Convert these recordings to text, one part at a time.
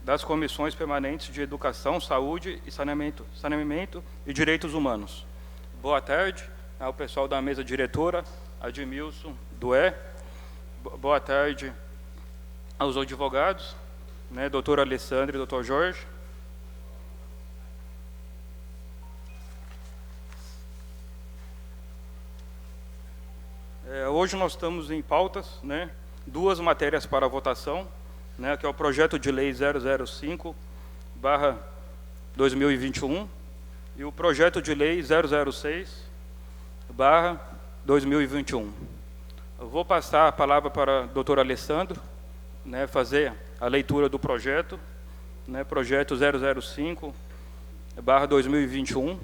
das comissões permanentes de Educação, Saúde e Saneamento e Direitos Humanos. Boa tarde ao pessoal da mesa diretora, Admilson, Dué. Boa tarde aos advogados, doutor Alessandro e doutor Jorge. Hoje nós estamos em pautas, duas matérias para votação, que é o projeto de lei 005/2021 e o projeto de lei 006/2021. Eu vou passar a palavra para o doutor Alessandro, fazer a leitura do projeto, projeto 005/2021.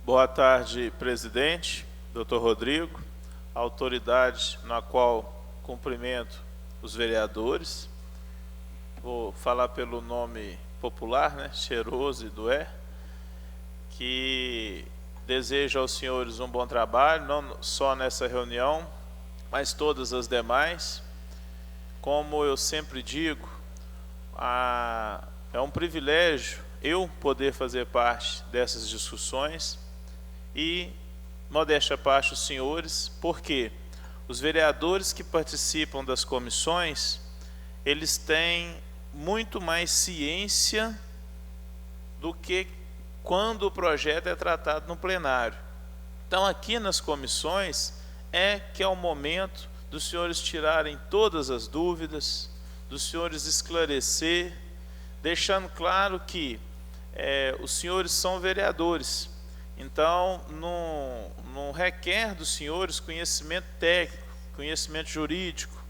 Boa tarde, presidente, doutor Rodrigo, autoridade na qual cumprimento os vereadores. Vou falar pelo nome popular, Cheiroso e Dué, que desejo aos senhores um bom trabalho, não só nessa reunião, mas todas as demais. Como eu sempre digo, é um privilégio eu poder fazer parte dessas discussões e, modéstia à parte, os senhores, porque os vereadores que participam das comissões, eles têm muito mais ciência do que quando o projeto é tratado no plenário. Então, aqui nas comissões que é o momento dos senhores tirarem todas as dúvidas, dos senhores esclarecer, deixando claro que os senhores são vereadores. Então, não requer dos senhores conhecimento técnico, conhecimento jurídico.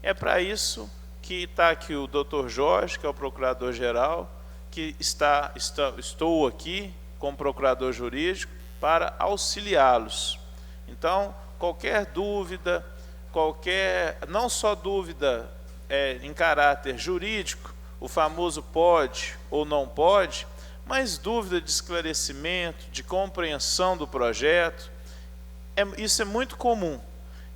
É para isso que está aqui o doutor Jorge, que é o procurador-geral, que estou aqui como procurador jurídico para auxiliá-los. Então, qualquer dúvida, não só dúvida em caráter jurídico, o famoso pode ou não pode, mas dúvida de esclarecimento, de compreensão do projeto, isso é muito comum.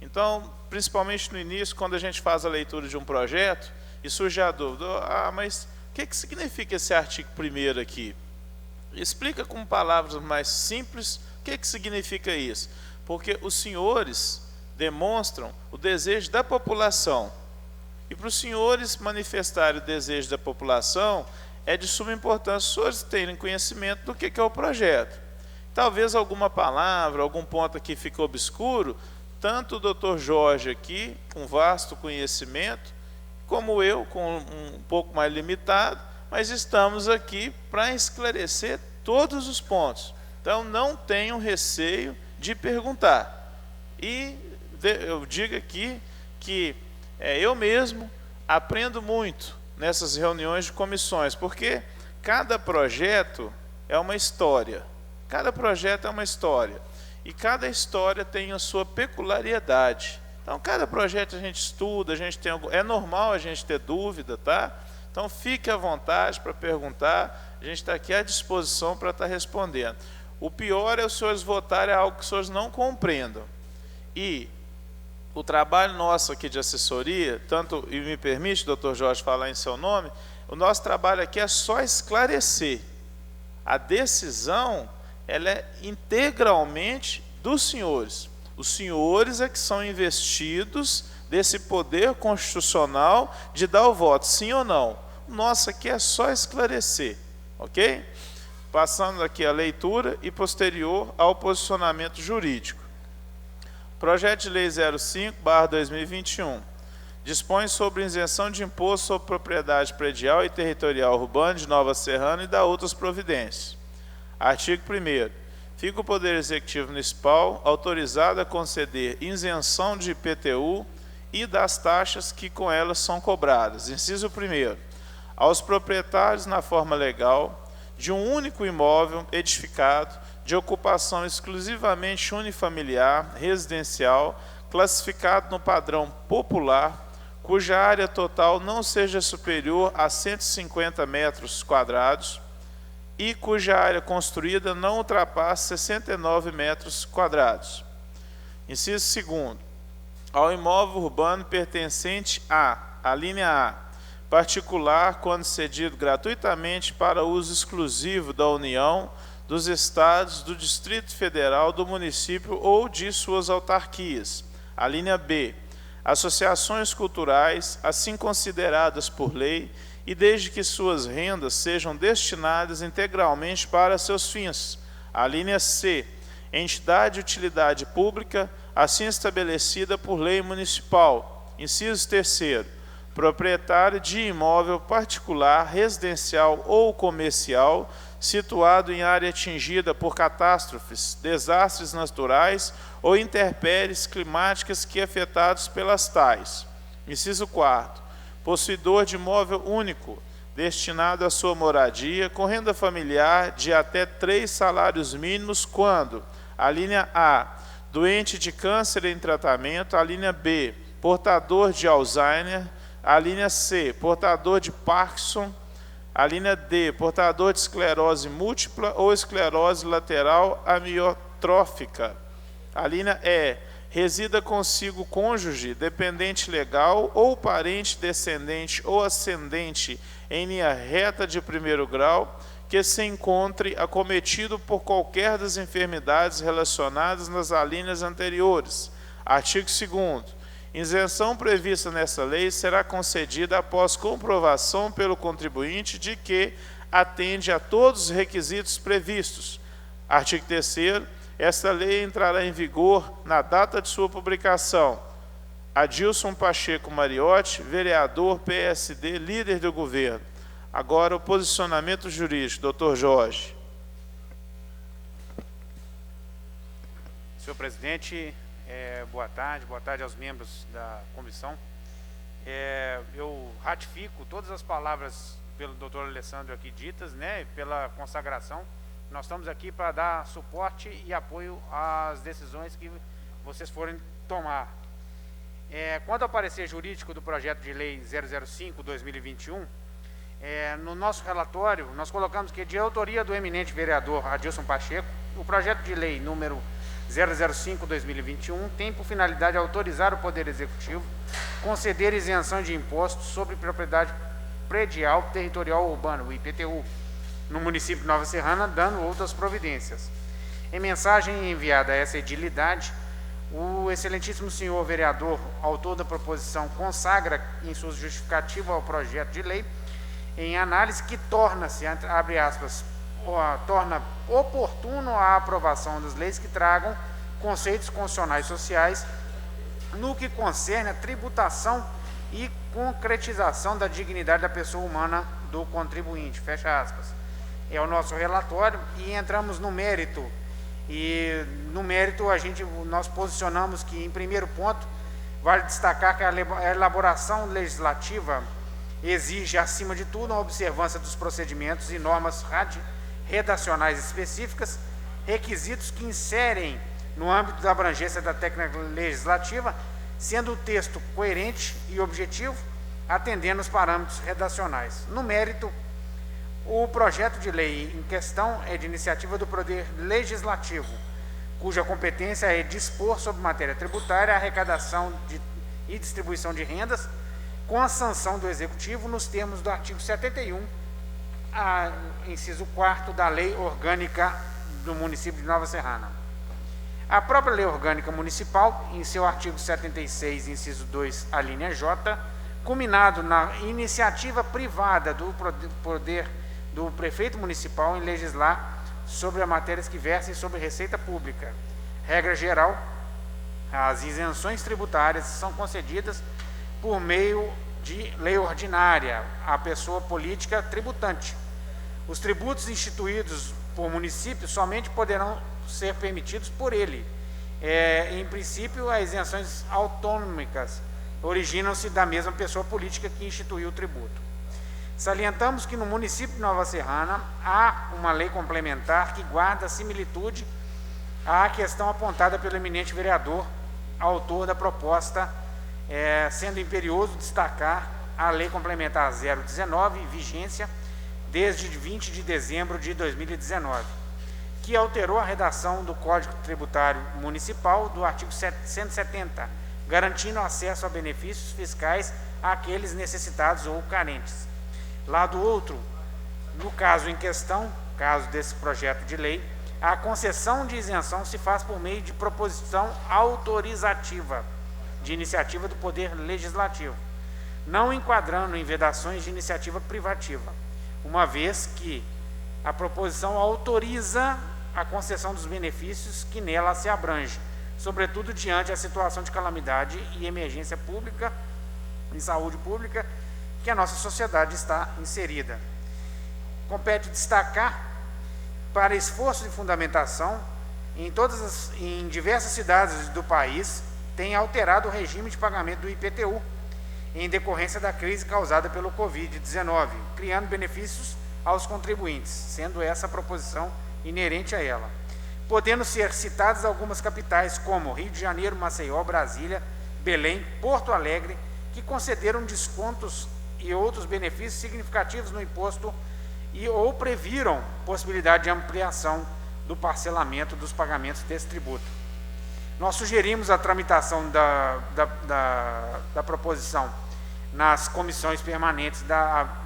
Então, principalmente no início, quando a gente faz a leitura de um projeto, e surge a dúvida, mas o que significa esse artigo 1º aqui? Explica com palavras mais simples o que significa isso. Porque os senhores demonstram o desejo da população. E para os senhores manifestarem o desejo da população, é de suma importância os senhores terem conhecimento do que é o projeto. Talvez alguma palavra, algum ponto aqui ficou obscuro, tanto o doutor Jorge aqui, com vasto conhecimento, como eu, com um pouco mais limitado, mas estamos aqui para esclarecer todos os pontos. Então, não tenham receio de perguntar. E eu digo aqui que eu mesmo aprendo muito nessas reuniões de comissões, porque cada projeto é uma história. Cada projeto é uma história. E cada história tem a sua peculiaridade. Então, cada projeto a gente estuda, é normal a gente ter dúvida, tá? Então, fique à vontade para perguntar, a gente está aqui à disposição para estar respondendo. O pior é os senhores votarem algo que os senhores não compreendam. E o trabalho nosso aqui de assessoria, e me permite, doutor Jorge, falar em seu nome, o nosso trabalho aqui é só esclarecer. A decisão, ela é integralmente dos senhores. Os senhores é que são investidos desse poder constitucional de dar o voto, sim ou não. O nosso aqui é só esclarecer, ok? Passando aqui a leitura e posterior ao posicionamento jurídico. Projeto de Lei 05/2021 dispõe sobre isenção de imposto sobre propriedade predial e territorial urbana de Nova Serrana e da outras providências. Artigo 1º. Fica o Poder Executivo Municipal autorizado a conceder isenção de IPTU e das taxas que com elas são cobradas. Inciso 1º. Aos proprietários na forma legal de um único imóvel edificado de ocupação exclusivamente unifamiliar, residencial, classificado no padrão popular, cuja área total não seja superior a 150 metros quadrados e cuja área construída não ultrapasse 69 metros quadrados. Inciso 2º. ao imóvel urbano pertencente a linha A, particular, quando cedido gratuitamente para uso exclusivo da União, dos Estados, do Distrito Federal, do município ou de suas autarquias. A linha B, associações culturais, assim consideradas por lei, e desde que suas rendas sejam destinadas integralmente para seus fins. A linha C, entidade de utilidade pública, assim estabelecida por lei municipal. Inciso 3º, proprietário de imóvel particular, residencial ou comercial, situado em área atingida por catástrofes, desastres naturais ou intempéries climáticas que afetados pelas tais. Inciso 4º, possuidor de imóvel único, destinado à sua moradia, com renda familiar de até 3 salários mínimos, quando a linha A, doente de câncer em tratamento, a linha B, portador de Alzheimer, a linha C, portador de Parkinson, a linha D, portador de esclerose múltipla ou esclerose lateral amiotrófica. A linha E, resida consigo cônjuge, dependente legal ou parente descendente ou ascendente em linha reta de primeiro grau, que se encontre acometido por qualquer das enfermidades relacionadas nas alíneas anteriores. Artigo 2º. Isenção prevista nessa lei será concedida após comprovação pelo contribuinte de que atende a todos os requisitos previstos. Artigo 3º. Esta lei entrará em vigor na data de sua publicação. Adilson Pacheco Mariotti, vereador PSD, líder do governo. Agora o posicionamento jurídico, doutor Jorge. Senhor presidente, boa tarde aos membros da comissão. Eu ratifico todas as palavras pelo doutor Alessandro aqui ditas, né, pela consagração. Nós estamos aqui para dar suporte e apoio às decisões que vocês forem tomar. Quanto ao parecer jurídico do projeto de lei 005/2021, no nosso relatório, nós colocamos que, de autoria do eminente vereador Adilson Pacheco, o projeto de lei número 005/2021 tem por finalidade autorizar o Poder Executivo conceder isenção de impostos sobre propriedade predial territorial urbana, o IPTU, no município de Nova Serrana, dando outras providências. Em mensagem enviada a essa edilidade, o excelentíssimo senhor vereador, autor da proposição, consagra em sua justificativa ao projeto de lei, em análise que torna-se, abre aspas, torna oportuno a aprovação das leis que tragam conceitos constitucionais sociais no que concerne a tributação e concretização da dignidade da pessoa humana do contribuinte, fecha aspas. É o nosso relatório e entramos no mérito. E no mérito nós posicionamos que, em primeiro ponto, vale destacar que a elaboração legislativa exige, acima de tudo, a observância dos procedimentos e normas redacionais específicas, requisitos que inserem no âmbito da abrangência da técnica legislativa, sendo o texto coerente e objetivo, atendendo os parâmetros redacionais. No mérito, o projeto de lei em questão é de iniciativa do Poder Legislativo, cuja competência é dispor sobre matéria tributária, arrecadação e distribuição de rendas, com a sanção do Executivo nos termos do artigo 71, inciso 4º da Lei Orgânica do município de Nova Serrana. A própria Lei Orgânica Municipal, em seu artigo 76, inciso 2, a linha J, culminado na iniciativa privada do prefeito municipal em legislar sobre as matérias que versem sobre receita pública. Regra geral, as isenções tributárias são concedidas por meio de lei ordinária à pessoa política tributante. Os tributos instituídos por município somente poderão ser permitidos por ele. Em princípio, as isenções autônomicas originam-se da mesma pessoa política que instituiu o tributo. Salientamos que no município de Nova Serrana há uma lei complementar que guarda similitude à questão apontada pelo eminente vereador, autor da proposta, sendo imperioso destacar a lei complementar 019, vigência desde 20 de dezembro de 2019, que alterou a redação do Código Tributário Municipal do artigo 170, garantindo acesso a benefícios fiscais àqueles necessitados ou carentes. Lado outro, no caso em questão, caso desse projeto de lei, a concessão de isenção se faz por meio de proposição autorizativa, de iniciativa do Poder Legislativo, não enquadrando em vedações de iniciativa privativa, uma vez que a proposição autoriza a concessão dos benefícios que nela se abrange, sobretudo diante da situação de calamidade e emergência pública e saúde pública que a nossa sociedade está inserida. Compete destacar, para esforço de fundamentação, em diversas cidades do país, tem alterado o regime de pagamento do IPTU, em decorrência da crise causada pelo Covid-19, criando benefícios aos contribuintes, sendo essa a proposição inerente a ela. Podendo ser citadas algumas capitais, como Rio de Janeiro, Maceió, Brasília, Belém, Porto Alegre, que concederam descontos e outros benefícios significativos no imposto ou previram possibilidade de ampliação do parcelamento dos pagamentos desse tributo. Nós sugerimos a tramitação da proposição nas comissões permanentes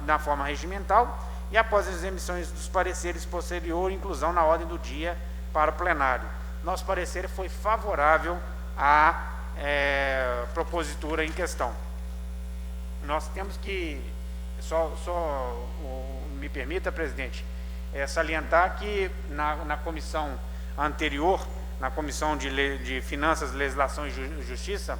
na forma regimental e, após as emissões dos pareceres, posterior inclusão na ordem do dia para o plenário. Nosso parecer foi favorável à propositura em questão. Nós temos que, me permita, presidente, salientar que na comissão anterior, na Comissão de Finanças, Legislação e Justiça,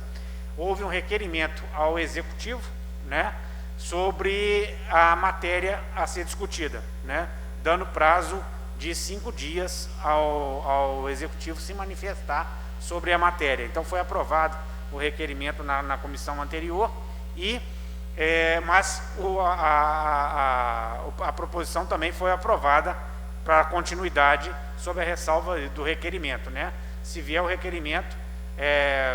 houve um requerimento ao Executivo, né, sobre a matéria a ser discutida, né, dando prazo de 5 dias ao Executivo se manifestar sobre a matéria. Então foi aprovado o requerimento na comissão anterior, mas a proposição também foi aprovada para continuidade sob a ressalva do requerimento, né? Se vier o requerimento,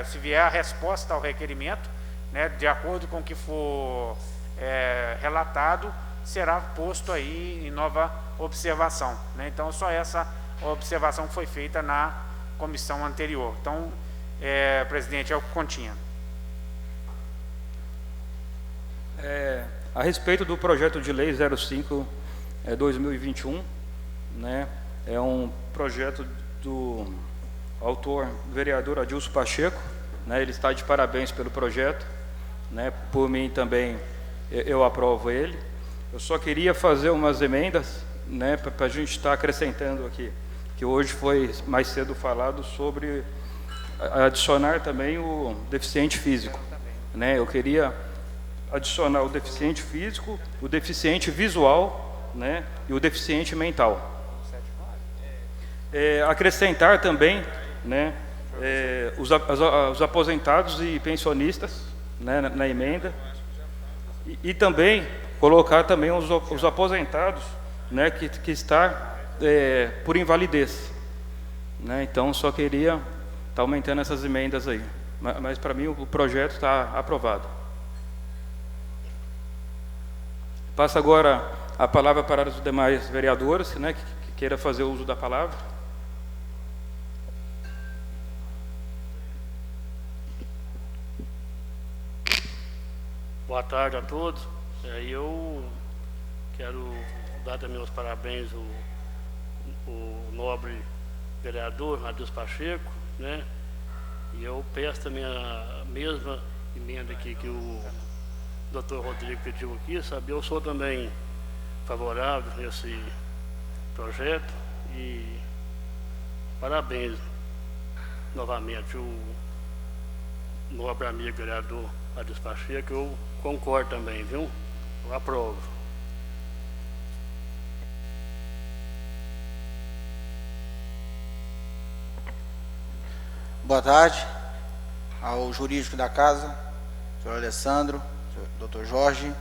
se vier a resposta ao requerimento, né, de acordo com o que for relatado, será posto aí em nova observação, né? Então só essa observação foi feita na comissão anterior. Então, presidente, é o que continha. A respeito do projeto de lei 05/2021, né, é um projeto do autor, vereador Adilson Pacheco, né, ele está de parabéns pelo projeto, né, por mim também eu aprovo ele. Eu só queria fazer umas emendas, né, para a gente estar acrescentando aqui, que hoje foi mais cedo falado sobre adicionar também o deficiente físico, né. Eu queria adicionar o deficiente físico, o deficiente visual, né, e o deficiente mental. Acrescentar também, né, os aposentados e pensionistas, né, na emenda, e também colocar também os aposentados, né, que está por invalidez, né. Então só queria estar aumentando essas emendas aí, mas para mim o projeto está aprovado. Passo agora a palavra para os demais vereadores, né, que queira fazer uso da palavra. Boa tarde a todos. Eu quero dar também os parabéns ao nobre vereador Adilson Pacheco, né? E eu peço também a mesma emenda aqui que o Dr. Rodrigo pediu aqui, sabe? Eu sou também favorável a esse projeto e parabéns novamente o nobre amigo vereador Adilson Pacheco. Eu concordo também, viu? Eu aprovo. Boa tarde ao jurídico da casa, senhor Alessandro, Dr. Jorge,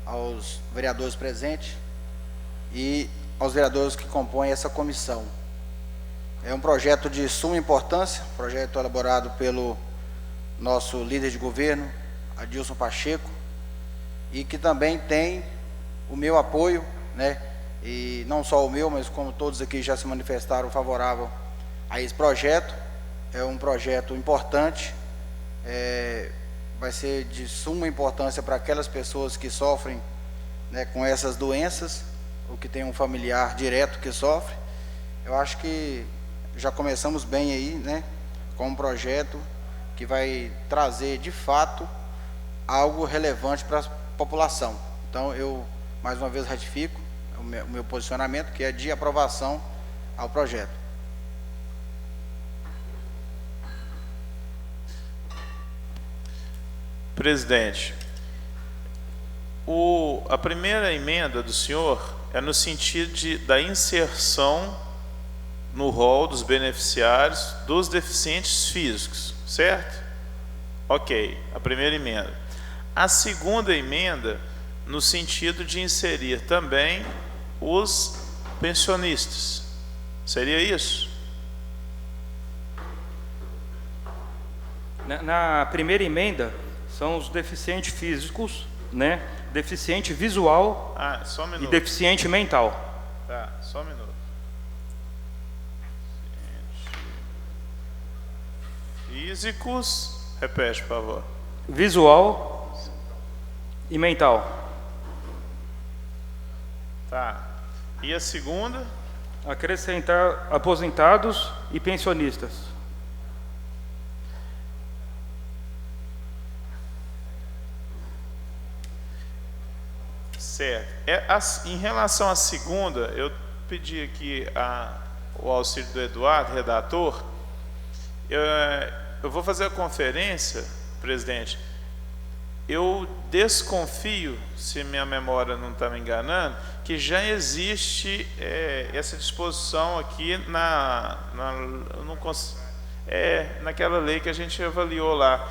aos vereadores presentes e aos vereadores que compõem essa comissão. É um projeto de suma importância, projeto elaborado pelo nosso líder de governo, Adilson Pacheco, e que também tem o meu apoio, né? E não só o meu, mas como todos aqui já se manifestaram favorável a esse projeto. É um projeto importante vai ser de suma importância para aquelas pessoas que sofrem, né, com essas doenças, ou que tem um familiar direto que sofre. Eu acho que já começamos bem aí, né, com um projeto que vai trazer de fato algo relevante para a população. Então eu mais uma vez ratifico o meu posicionamento, que é de aprovação ao projeto. Presidente, a primeira emenda do senhor é no sentido da inserção no rol dos beneficiários dos deficientes físicos, certo? Ok, a primeira emenda. A segunda emenda no sentido de inserir também os pensionistas. Seria isso? Na primeira emenda são os deficientes físicos, né? Deficiente visual só um minuto. E deficiente mental. Tá, só um minuto. Físicos, repete, por favor. Visual e mental. Tá. E a segunda? Acrescentar aposentados e pensionistas. Certo. Em relação à segunda, eu pedi aqui o auxílio do Eduardo, redator. Eu vou fazer a conferência, presidente. Eu desconfio, se minha memória não está me enganando, que já existe essa disposição aqui naquela lei que a gente avaliou lá,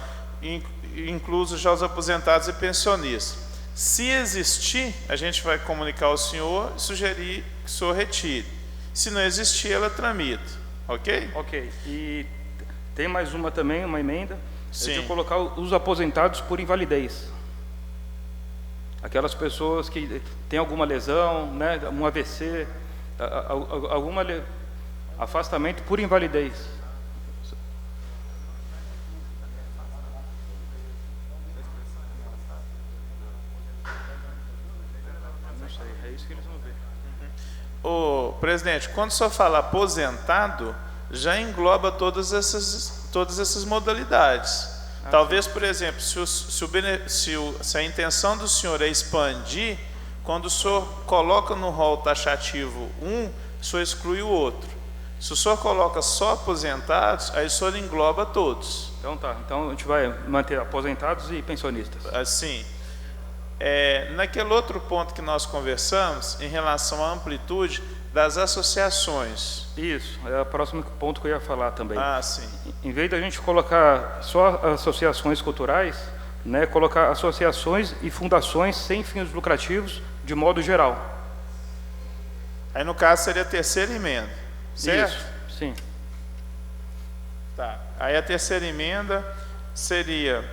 incluso já os aposentados e pensionistas. Se existir, a gente vai comunicar ao senhor e sugerir que o senhor retire. Se não existir, ela tramita. Ok? Ok. E tem mais uma também, uma emenda. Sim. De colocar os aposentados por invalidez. Aquelas pessoas que têm alguma lesão, né, um AVC, algum afastamento por invalidez. Não sei, é isso que eles vão ver. Ô, presidente, quando o senhor fala aposentado, já engloba todas essas modalidades. Talvez, por exemplo, se a intenção do senhor é expandir, quando o senhor coloca no rol taxativo um, o senhor exclui o outro. Se o senhor coloca só aposentados, aí o senhor engloba todos. Então tá, então a gente vai manter aposentados e pensionistas. Assim, naquele outro ponto que nós conversamos, em relação à amplitude das associações. Isso, é o próximo ponto que eu ia falar também. Sim. Em vez da gente colocar só associações culturais, né, colocar associações e fundações sem fins lucrativos de modo geral. Aí no caso seria a terceira emenda, certo? Isso, sim. Tá. Aí a terceira emenda seria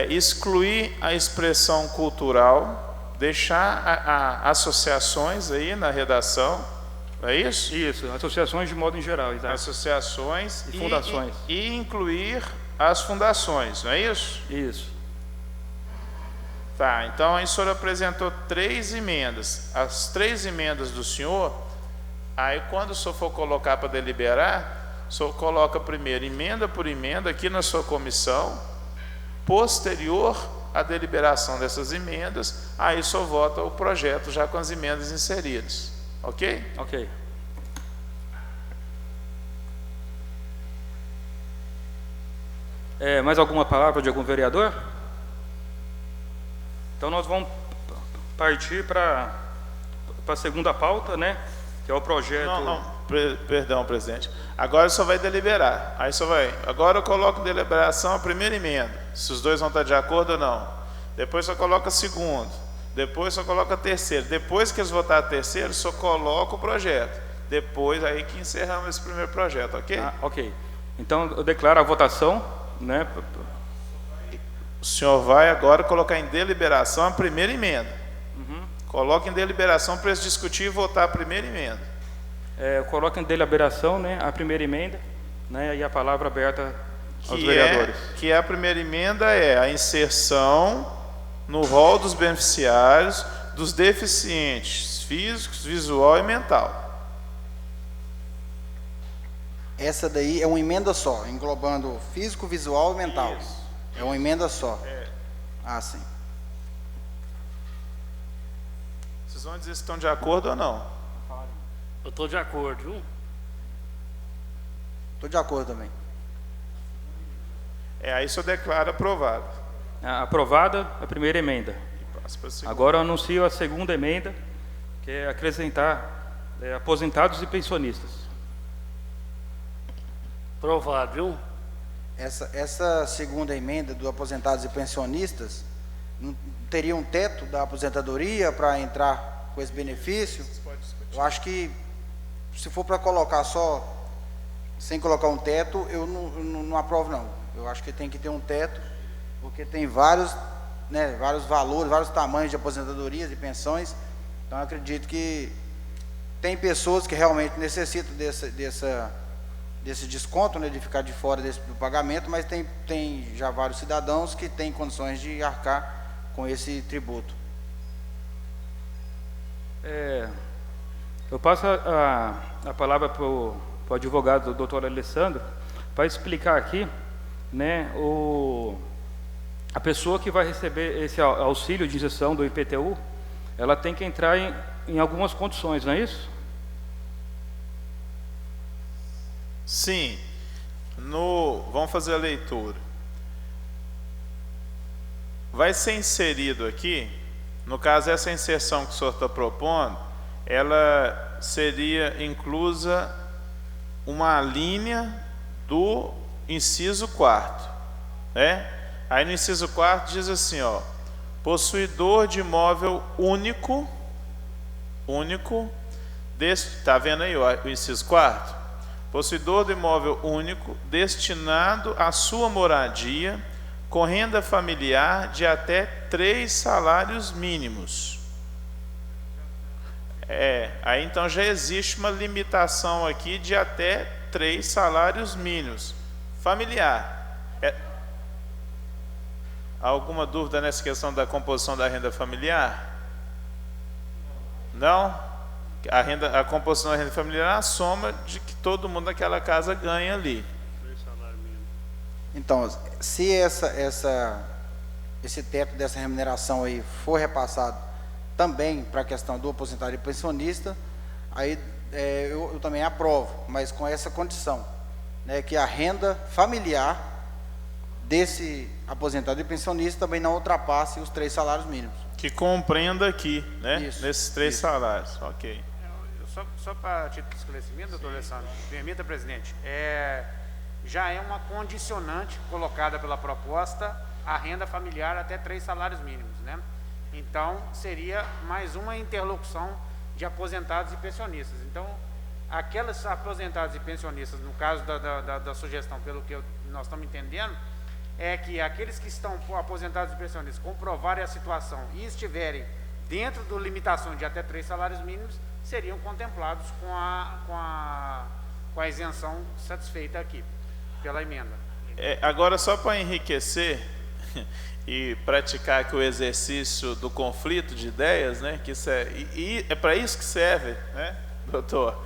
excluir a expressão cultural, deixar associações aí na redação. É isso? Isso, associações de modo em geral, exato. Associações e fundações. E incluir as fundações, não é isso? Isso. Tá, então aí o senhor apresentou 3 emendas. As 3 emendas do senhor, aí quando o senhor for colocar para deliberar, o senhor coloca primeiro emenda por emenda aqui na sua comissão, posterior à deliberação dessas emendas, aí o senhor vota o projeto já com as emendas inseridas. Ok? Ok. Mais alguma palavra de algum vereador? Então nós vamos partir para a segunda pauta, né? Que é o projeto... Perdão, presidente. Agora só vai deliberar. Aí só vai... Agora eu coloco em deliberação a primeira emenda, se os dois vão estar de acordo ou não. Depois só coloca a segunda. Depois só coloca a terceira. Depois que eles votarem a terceira, só coloca o projeto. Depois aí que encerramos esse primeiro projeto, ok? Ok. Então eu declaro a votação, né? O senhor vai agora colocar em deliberação a primeira emenda. Coloque em deliberação para eles discutir e votar a primeira emenda. Coloque em deliberação, né, a primeira emenda, né, e a palavra aberta aos vereadores. Que a primeira emenda é a inserção no rol dos beneficiários dos deficientes físicos, visual e mental. Essa daí é uma emenda só, englobando físico, visual e mental. Isso. É uma emenda só. É. Ah, sim. Vocês vão dizer se estão de acordo ou não. Eu estou de acordo, viu? Estou de acordo também. Aí o senhor declara aprovado. Aprovada a primeira emenda. E passa para a segunda. Agora eu anuncio a segunda emenda, que é acrescentar aposentados e pensionistas. Aprovado, viu? Essa segunda emenda do aposentados e pensionistas não teria um teto da aposentadoria para entrar com esse benefício? Eu acho que se for para colocar só sem colocar um teto, eu não aprovo não. Eu acho que tem que ter um teto, porque tem vários valores, vários tamanhos de aposentadorias e pensões. Então eu acredito que tem pessoas que realmente necessitam desse desconto, né, de ficar de fora do pagamento, mas tem já vários cidadãos que têm condições de arcar com esse tributo. Eu passo a palavra para o advogado, o doutor Alessandro, para explicar aqui, né, a pessoa que vai receber esse auxílio de isenção do IPTU, ela tem que entrar em algumas condições, não é isso? Sim. Vamos fazer a leitura. Vai ser inserido aqui, no caso essa inserção que o senhor está propondo, ela seria inclusa uma linha do inciso 4º, né? Aí no inciso 4º diz assim, ó: possuidor de imóvel único, tá vendo aí o inciso 4º? Possuidor de imóvel único destinado à sua moradia, com renda familiar de até 3 salários mínimos. Aí então já existe uma limitação aqui de até 3 salários mínimos. Familiar. Alguma dúvida nessa questão da composição da renda familiar? Não? A composição da renda familiar é a soma de que todo mundo naquela casa ganha ali. Então, se esse teto dessa remuneração aí for repassado também para a questão do aposentado e pensionista, aí eu também aprovo, mas com essa condição, né, que a renda familiar desse aposentado e pensionista também não ultrapasse os 3 salários mínimos. Que compreenda aqui, né? Isso, nesses 3 salários. Ok. Só para título de esclarecimento, doutor Alessandro, permita, presidente, já é uma condicionante colocada pela proposta a renda familiar até 3 salários mínimos, né? Então, seria mais uma interlocução de aposentados e pensionistas. Então, aquelas aposentados e pensionistas, no caso da sugestão, pelo que nós estamos entendendo, é que aqueles que estão aposentados e pensionistas comprovarem a situação e estiverem dentro da limitação de até 3 salários mínimos, seriam contemplados com a isenção satisfeita aqui pela emenda. Agora, só para enriquecer e praticar aqui o exercício do conflito de ideias, né? Que isso é para isso que serve, né, doutor?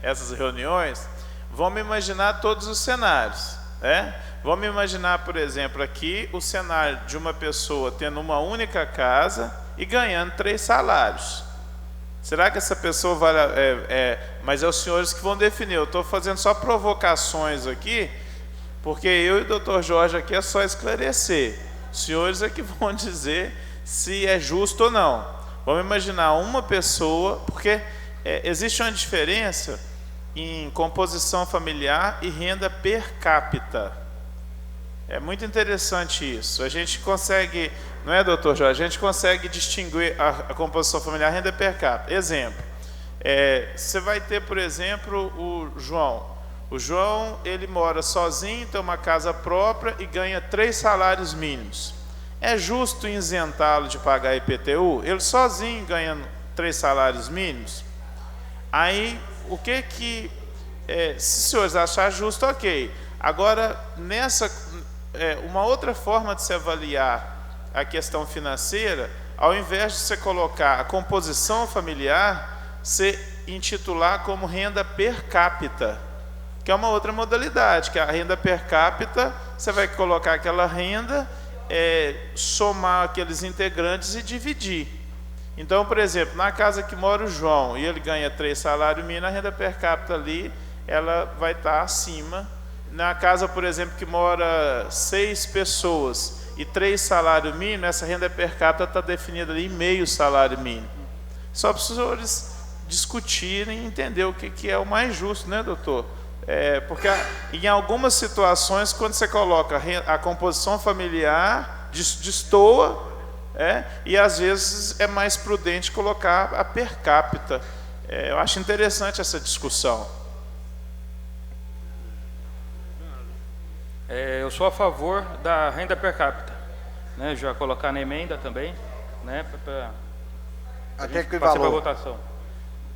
Essas reuniões. Vamos imaginar todos os cenários, né? Vamos imaginar, por exemplo, aqui o cenário de uma pessoa tendo uma única casa e ganhando 3 salários. Será que essa pessoa vai... mas é os senhores que vão definir. Eu estou fazendo só provocações aqui, porque eu e o doutor Jorge aqui é só esclarecer. Os senhores é que vão dizer se é justo ou não. Vamos imaginar uma pessoa, porque existe uma diferença em composição familiar e renda per capita. É muito interessante isso. A gente consegue, não é, doutor Jorge? A gente consegue distinguir a composição familiar e renda per capita. Exemplo, você vai ter, por exemplo, o João. O João, ele mora sozinho, tem uma casa própria e ganha 3 salários mínimos. É justo isentá-lo de pagar IPTU? Ele sozinho ganhando 3 salários mínimos? Aí, se os senhores acharem justo, ok. Agora, uma outra forma de se avaliar a questão financeira, ao invés de você colocar a composição familiar, você intitular como renda per capita, que é uma outra modalidade, que é a renda per capita. Você vai colocar aquela renda, somar aqueles integrantes e dividir. Então, por exemplo, na casa que mora o João e ele ganha 3 salários mínimos, a renda per capita ali ela vai estar acima. Na casa, por exemplo, que mora 6 pessoas e 3 salários mínimos, essa renda per capita está definida ali em meio salário mínimo. Só para os senhores discutirem e entender o que é o mais justo, né, doutor? Porque em algumas situações, quando você coloca a composição familiar, destoa, e às vezes é mais prudente colocar a per capita. Eu acho interessante essa discussão. Eu sou a favor da renda per capita, né? Já colocar na emenda também, né? Até que passar para valor? votação.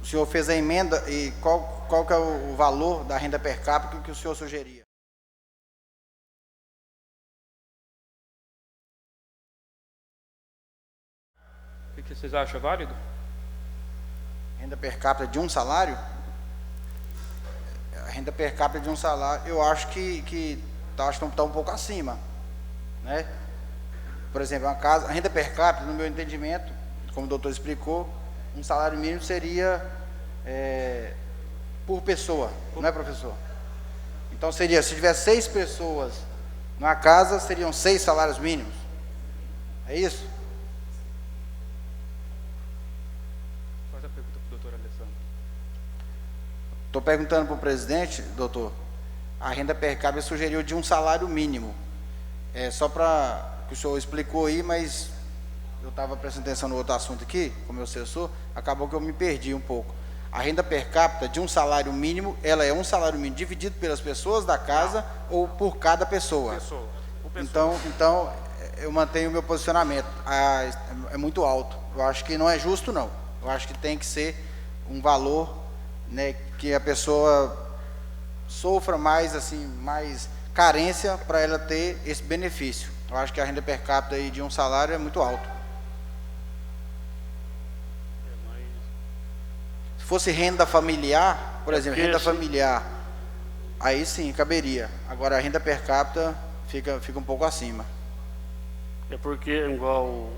O senhor fez a emenda e qual que é o valor da renda per capita que o senhor sugeria? O que vocês acham válido? Renda per capita de um salário? A renda per capita de um salário, eu acho que está um pouco acima, né? Por exemplo, a renda per capita, no meu entendimento, como o doutor explicou, um salário mínimo seria por pessoa, não é, professor? Então seria, se tiver 6 pessoas numa casa, seriam 6 salários mínimos. É isso? Faz a pergunta para o doutor Alessandro. Estou perguntando para o presidente, doutor, a renda per capita sugeriu de um salário mínimo. Só para que o senhor explicou aí, mas eu estava prestando atenção no outro assunto aqui, como eu assessor, acabou que eu me perdi um pouco. A renda per capita de um salário mínimo, ela é um salário mínimo dividido pelas pessoas da casa ou por cada pessoa? Por pessoa. Então, eu mantenho o meu posicionamento. É muito alto. Eu acho que não é justo, não. Eu acho que tem que ser um valor, né, que a pessoa sofra mais, assim, mais carência para ela ter esse benefício. Eu acho que a renda per capita aí de um salário é muito alto. Se fosse renda familiar, por exemplo, renda familiar, aí sim caberia. Agora a renda per capita fica um pouco acima. É porque, igual,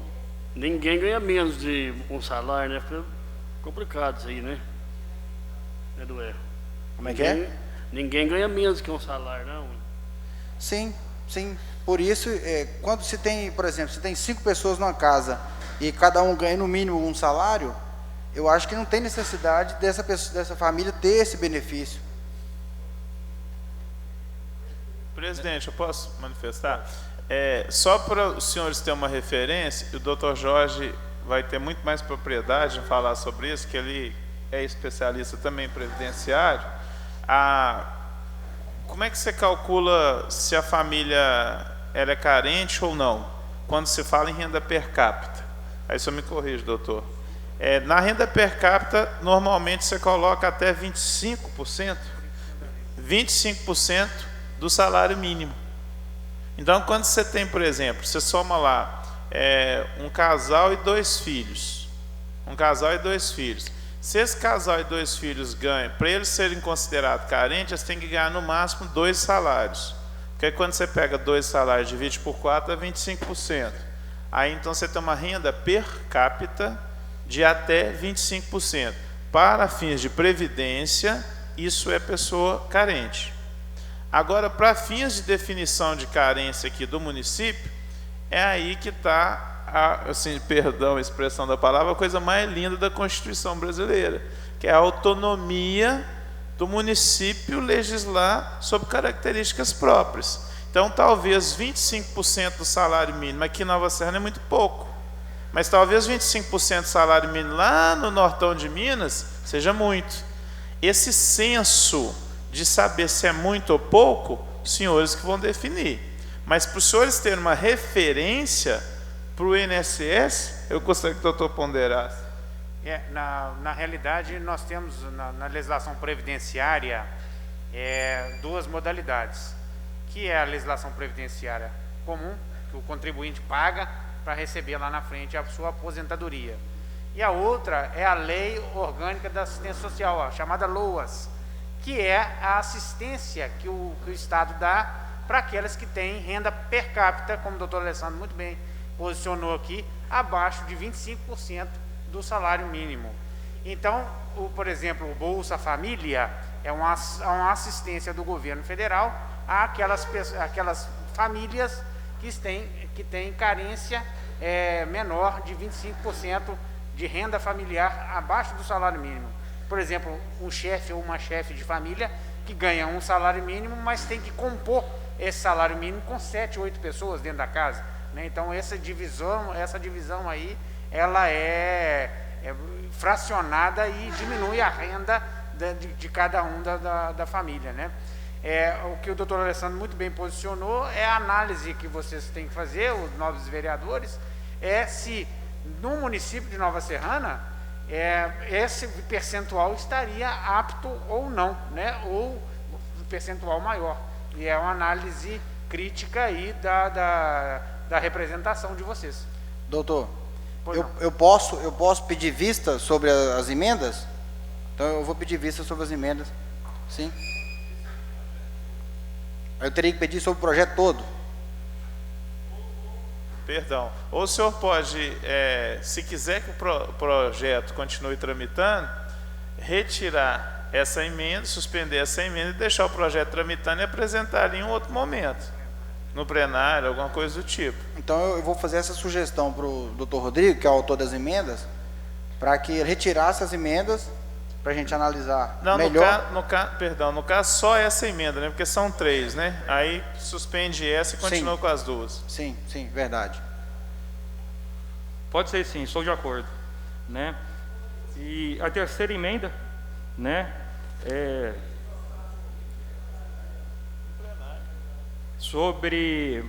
ninguém ganha menos de um salário, né? Fica complicado isso aí, né? Como é que é? Ninguém ganha menos que um salário, não. Sim. Por isso, quando se tem, por exemplo, se tem 5 pessoas numa casa e cada um ganha no mínimo um salário, eu acho que não tem necessidade dessa família ter esse benefício. Presidente, eu posso manifestar? Só para os senhores terem uma referência, o doutor Jorge vai ter muito mais propriedade em falar sobre isso, que ele é especialista também em previdenciário. Como é que você calcula se a família ela é carente ou não, quando se fala em renda per capita? Aí só me corrige, doutor. Na renda per capita, normalmente você coloca até 25% do salário mínimo. Então, quando você tem, por exemplo, você soma lá um casal e 2 filhos. Se esse casal e 2 filhos ganham, para eles serem considerados carentes, eles têm que ganhar no máximo 2 salários. Porque aí, quando você pega 2 salários e divide por 4, é 25%. Aí então você tem uma renda per capita de até 25%. Para fins de previdência, isso é pessoa carente. Agora, para fins de definição de carência aqui do município, é aí que está, assim, perdão a expressão da palavra, a coisa mais linda da Constituição brasileira, que é a autonomia do município legislar sobre características próprias. Então, talvez 25% do salário mínimo aqui em Nova Serrana é muito pouco, mas talvez 25% do salário mínimo lá no nortão de Minas seja muito. Esse censo de saber se é muito ou pouco, os senhores que vão definir. Mas para os senhores terem uma referência para o INSS, eu gostaria que o doutor ponderasse. Na realidade, nós temos na legislação previdenciária 2 modalidades. que é a legislação previdenciária comum, que o contribuinte paga para receber lá na frente a sua aposentadoria. E a outra é a Lei Orgânica da Assistência Social, a chamada LOAS, que é a assistência que o Estado dá para aquelas que têm renda per capita, como o doutor Alessandro muito bem posicionou aqui, abaixo de 25% do salário mínimo. Então, por exemplo, o Bolsa Família é uma assistência do governo federal àquelas famílias que têm carência menor de 25% de renda familiar abaixo do salário mínimo. Por exemplo, um chefe ou uma chefe de família que ganha um salário mínimo, mas tem que compor esse salário mínimo com 7, 8 pessoas dentro da casa, né? Então essa divisão aí, ela é fracionada e diminui a renda de cada um da família, né? O que o doutor Alessandro muito bem posicionou é a análise que vocês têm que fazer, os novos vereadores, se no município de Nova Serrana esse percentual estaria apto ou não, né? Ou percentual maior. E é uma análise crítica aí da representação de vocês. Doutor, eu posso pedir vista sobre as emendas? Então eu vou pedir vista sobre as emendas. Sim. Eu teria que pedir sobre o projeto todo. Perdão. Ou o senhor pode, se quiser que o projeto continue tramitando, retirar essa emenda, suspender essa emenda e deixar o projeto tramitando e apresentar em um outro momento, no plenário, alguma coisa do tipo. Então eu vou fazer essa sugestão para o doutor Rodrigo, que é o autor das emendas, para que ele retirasse as emendas, para a gente analisar melhor. No caso só essa emenda, né? Porque são 3, né? Aí suspende essa e continua com as 2. Sim, verdade. Pode ser sim, sou de acordo, né? E a terceira emenda, né, sobre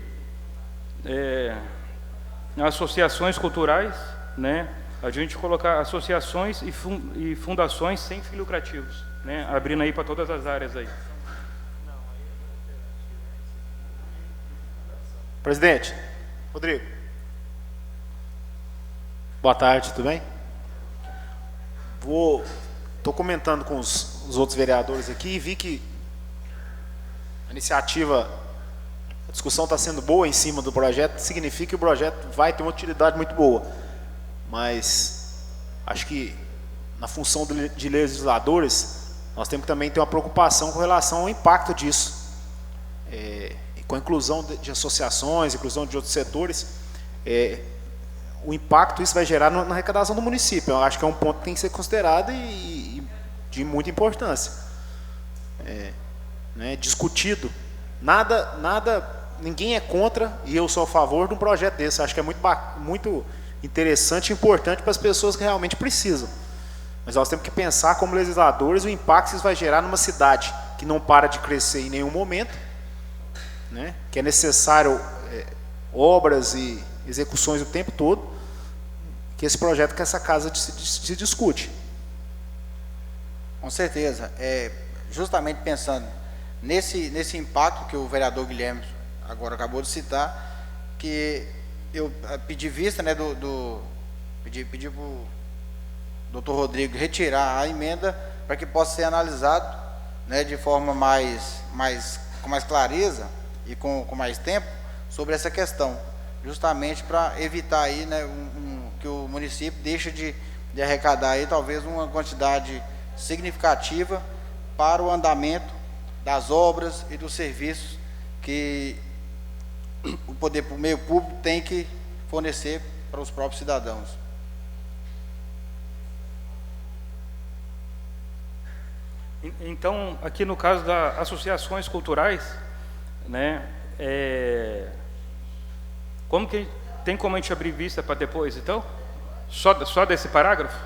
associações culturais, né? A gente colocar associações e fundações sem fins lucrativos, né? Abrindo aí para todas as áreas aí. Presidente, Rodrigo. Boa tarde, tudo bem? Estou comentando com os outros vereadores aqui e vi que a discussão está sendo boa em cima do projeto, significa que o projeto vai ter uma utilidade muito boa. Mas acho que na função de legisladores, nós temos que também ter uma preocupação com relação ao impacto disso. E com a inclusão de associações, inclusão de outros setores, o impacto isso vai gerar na arrecadação do município. Eu acho que é um ponto que tem que ser considerado e de muita importância. Né, discutido. Ninguém é contra, e eu sou a favor de um projeto desse. Eu acho que é muito interessante e importante para as pessoas que realmente precisam. Mas nós temos que pensar como legisladores o impacto que isso vai gerar numa cidade que não para de crescer em nenhum momento, né? Que é necessário obras e execuções o tempo todo, que esse projeto que essa casa se discute. Com certeza. Justamente pensando nesse impacto que o vereador Guilherme agora acabou de citar, que eu pedi vista, né, pedi para o doutor Rodrigo retirar a emenda para que possa ser analisado, né, de forma com mais clareza e com mais tempo sobre essa questão, justamente para evitar aí, né, que o município deixe de arrecadar aí talvez uma quantidade significativa para o andamento das obras e dos serviços que o meio público tem que fornecer para os próprios cidadãos. Então, aqui no caso das associações culturais, né, como a gente abrir vista para depois, então? Só desse parágrafo?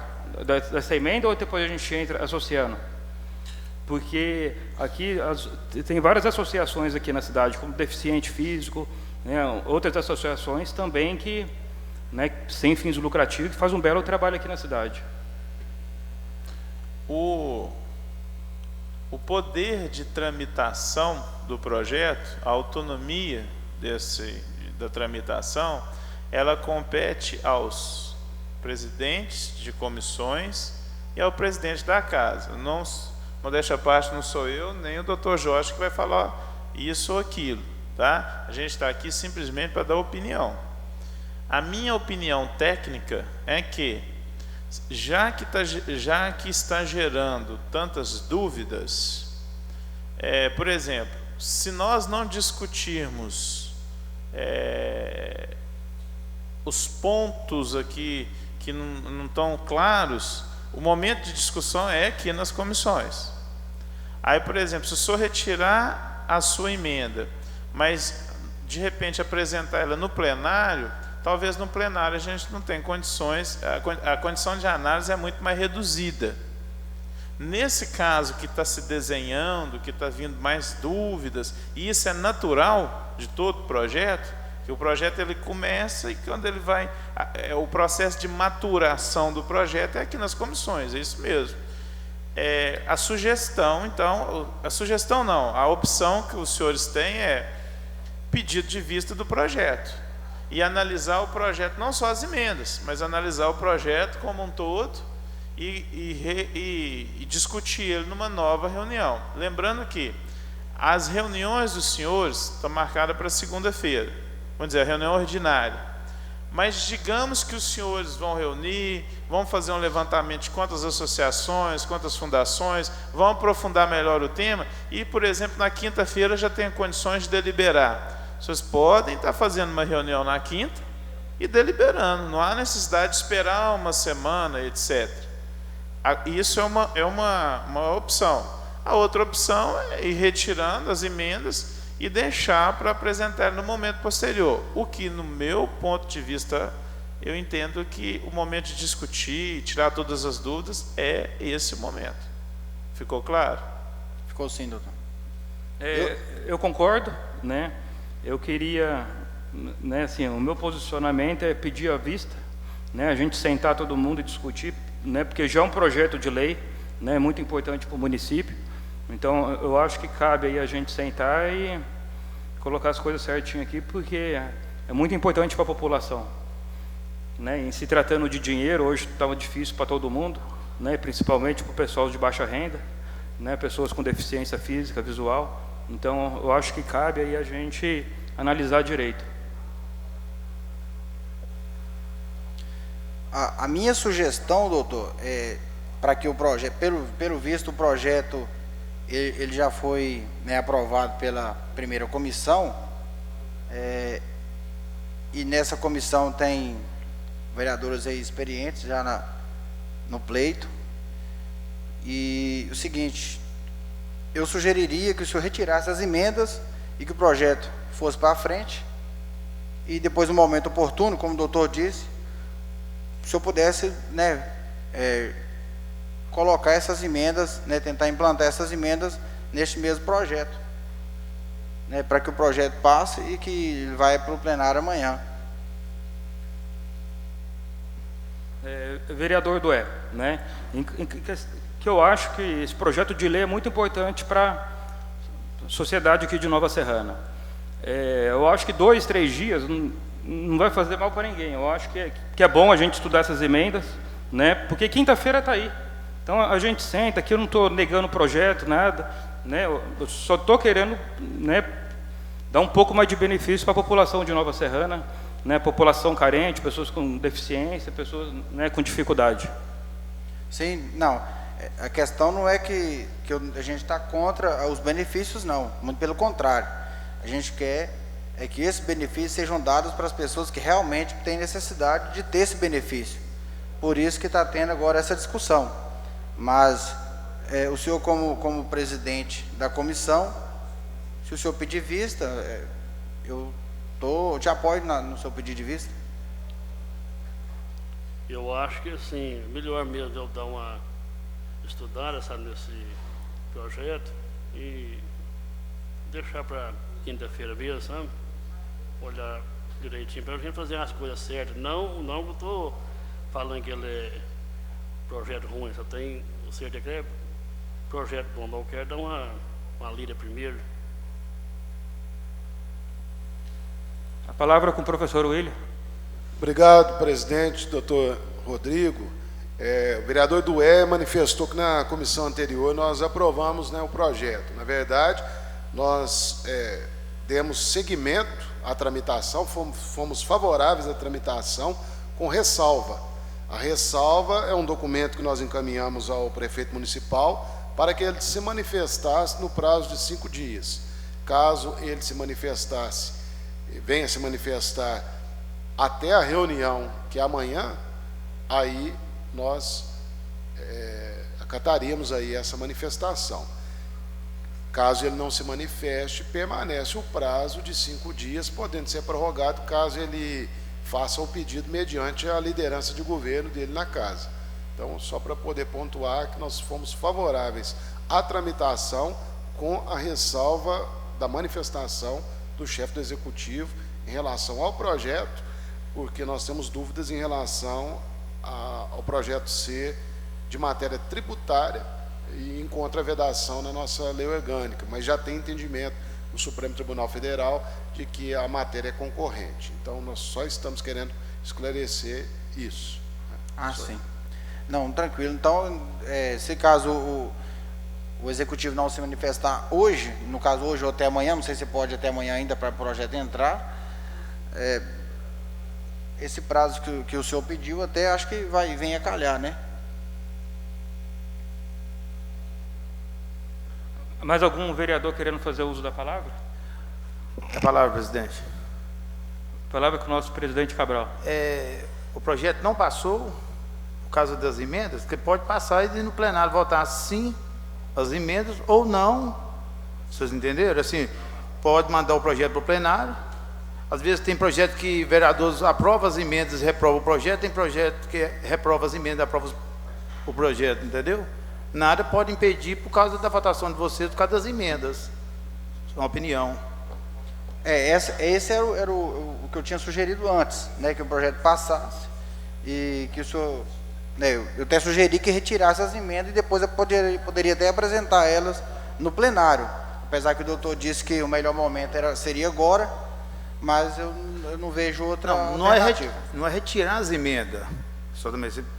Dessa emenda, ou depois a gente entra associando? Porque aqui tem várias associações aqui na cidade, como Deficiente Físico, né, outras associações também que, né, sem fins lucrativos, que fazem um belo trabalho aqui na cidade. o poder de tramitação do projeto, a autonomia da tramitação, ela compete aos presidentes de comissões e ao presidente da casa. Não, modéstia à parte, não sou eu nem o Dr. Jorge que vai falar isso ou aquilo, tá? A gente está aqui simplesmente para dar opinião. A minha opinião técnica é que, já que está gerando tantas dúvidas, por exemplo, se nós não discutirmos os pontos aqui que não estão claros, o momento de discussão é aqui nas comissões. Aí, por exemplo, se o senhor retirar a sua emenda, mas de repente apresentar ela no plenário, talvez no plenário a gente não tenha condições, a condição de análise é muito mais reduzida. Nesse caso que está se desenhando, que está vindo mais dúvidas, e isso é natural de todo projeto, que o projeto ele começa e quando ele vai, o processo de maturação do projeto é aqui nas comissões, é isso mesmo. A sugestão, então, a opção que os senhores têm é pedido de vista do projeto e analisar o projeto, não só as emendas, mas analisar o projeto como um todo e discutir ele numa nova reunião. Lembrando que as reuniões dos senhores estão marcadas para segunda-feira, vamos dizer, a reunião ordinária. Mas digamos que os senhores vão reunir, vão fazer um levantamento de quantas associações, quantas fundações, vão aprofundar melhor o tema e, por exemplo, na quinta-feira já tem condições de deliberar. Vocês podem estar fazendo uma reunião na quinta e deliberando, não há necessidade de esperar uma semana, etc. Isso é uma opção. A outra opção é ir retirando as emendas e deixar para apresentar no momento posterior. O que, no meu ponto de vista, eu entendo que o momento de discutir, tirar todas as dúvidas, é esse momento. Ficou claro? Ficou sim, doutor. Eu concordo, né? Eu queria, né, assim, o meu posicionamento é pedir a vista, né, a gente sentar todo mundo e discutir, né, porque já é um projeto de lei, né, muito importante para o município. Então, eu acho que cabe aí a gente sentar e colocar as coisas certinho aqui, porque é muito importante para a população, né? Em se tratando de dinheiro, hoje está difícil para todo mundo, né? Principalmente para o pessoal de baixa renda, né? Pessoas com deficiência física, visual. Então, eu acho que cabe aí a gente analisar direito. A minha sugestão, doutor, é para que o projeto, pelo visto, o projeto ele já foi, né, aprovado pela primeira comissão, e nessa comissão tem vereadores aí experientes já no pleito. E o seguinte, eu sugeriria que o senhor retirasse as emendas e que o projeto fosse para frente e depois, no momento oportuno, como o doutor disse, o senhor pudesse, né, colocar essas emendas, né, tentar implantar essas emendas neste mesmo projeto, né, para que o projeto passe e que vai para o plenário amanhã. Vereador Dué, né, que eu acho que esse projeto de lei é muito importante para a sociedade aqui de Nova Serrana. Eu acho que 2, 3 dias não vai fazer mal para ninguém. Eu acho que é bom a gente estudar essas emendas, né, porque quinta-feira está aí. Então a gente senta aqui, eu não estou negando o projeto, nada, né? Eu só estou querendo, né, dar um pouco mais de benefício para a população de Nova Serrana, né? População carente, pessoas com deficiência, pessoas, né, com dificuldade. Sim, não. A questão não é que a gente está contra os benefícios, não. Muito pelo contrário. A gente quer que esses benefícios sejam dados para as pessoas que realmente têm necessidade de ter esse benefício. Por isso que está tendo agora essa discussão. Mas o senhor, como presidente da comissão, se o senhor pedir vista, eu te apoio no seu pedido de vista. Eu acho que, assim, melhor mesmo eu dar uma estudada nesse projeto e deixar para quinta-feira mesmo, sabe? Olhar direitinho para a gente fazer as coisas certas. Não eu estou falando que ele é projeto ruim, só tem o certo que é projeto bom, mas eu quero dar uma lida primeiro. A palavra com o professor William. Obrigado, presidente, doutor Rodrigo. O vereador Dué manifestou que na comissão anterior nós aprovamos, né, o projeto. Na verdade, nós demos seguimento à tramitação, fomos favoráveis à tramitação com ressalva. A ressalva é um documento que nós encaminhamos ao prefeito municipal para que ele se manifestasse no prazo de 5 dias. Caso ele se manifestasse, venha se manifestar até a reunião, que é amanhã, aí nós acataríamos aí essa manifestação. Caso ele não se manifeste, permanece o prazo de 5 dias, podendo ser prorrogado caso ele faça o pedido mediante a liderança de governo dele na casa. Então, só para poder pontuar que nós fomos favoráveis à tramitação com a ressalva da manifestação do chefe do executivo em relação ao projeto, porque nós temos dúvidas em relação ao projeto ser de matéria tributária e encontra vedação na nossa lei orgânica, mas já tem entendimento no Supremo Tribunal Federal de que a matéria é concorrente. Então, nós só estamos querendo esclarecer isso. Sim. Não, tranquilo. Então, se caso o executivo não se manifestar hoje, no caso hoje ou até amanhã, não sei se pode até amanhã ainda para o projeto entrar, esse prazo que o senhor pediu até acho que vem a calhar, né? Mais algum vereador querendo fazer uso da palavra? A palavra, presidente. Palavra com o nosso presidente Cabral. O projeto não passou, por causa das emendas, que pode passar e ir no plenário votar sim as emendas ou não. Vocês entenderam? Assim, pode mandar o projeto para o plenário. Às vezes tem projeto que vereadores aprovam as emendas e reprovam o projeto, tem projeto que reprova as emendas e aprova o projeto, entendeu? Nada pode impedir por causa da votação de vocês, por causa das emendas. É uma opinião. Esse era o que eu tinha sugerido antes, né, que o projeto passasse e que o senhor, né, eu até sugeri que retirasse as emendas e depois eu poderia até apresentar elas no plenário, apesar que o doutor disse que o melhor momento seria agora, mas eu não vejo outra alternativa. Não é retirar as emendas,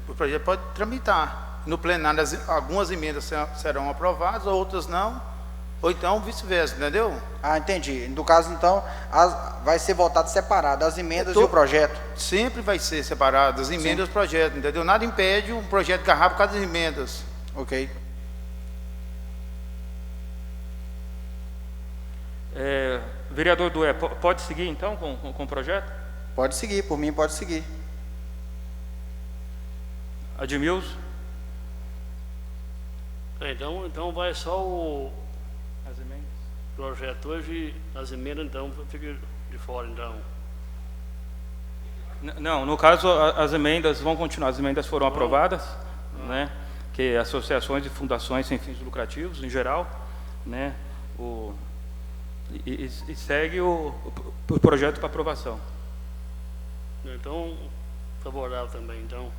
o projeto pode tramitar. No plenário, algumas emendas serão aprovadas, outras não, ou então vice-versa, entendeu? Entendi. No caso, então, vai ser votado separado, as emendas e o projeto. Sempre vai ser separado, as emendas e os projetos, entendeu? Nada impede um projeto agarrar por causa das emendas. Ok. Vereador Dué, pode seguir então com o projeto? Pode seguir, por mim pode seguir. Admilson? Então vai só As emendas. projeto hoje, as emendas então fica de fora então. Não, no caso as emendas vão continuar, as emendas foram aprovadas, né, que associações e fundações sem fins lucrativos em geral, né, e segue o projeto para aprovação. Então, favorável também, então.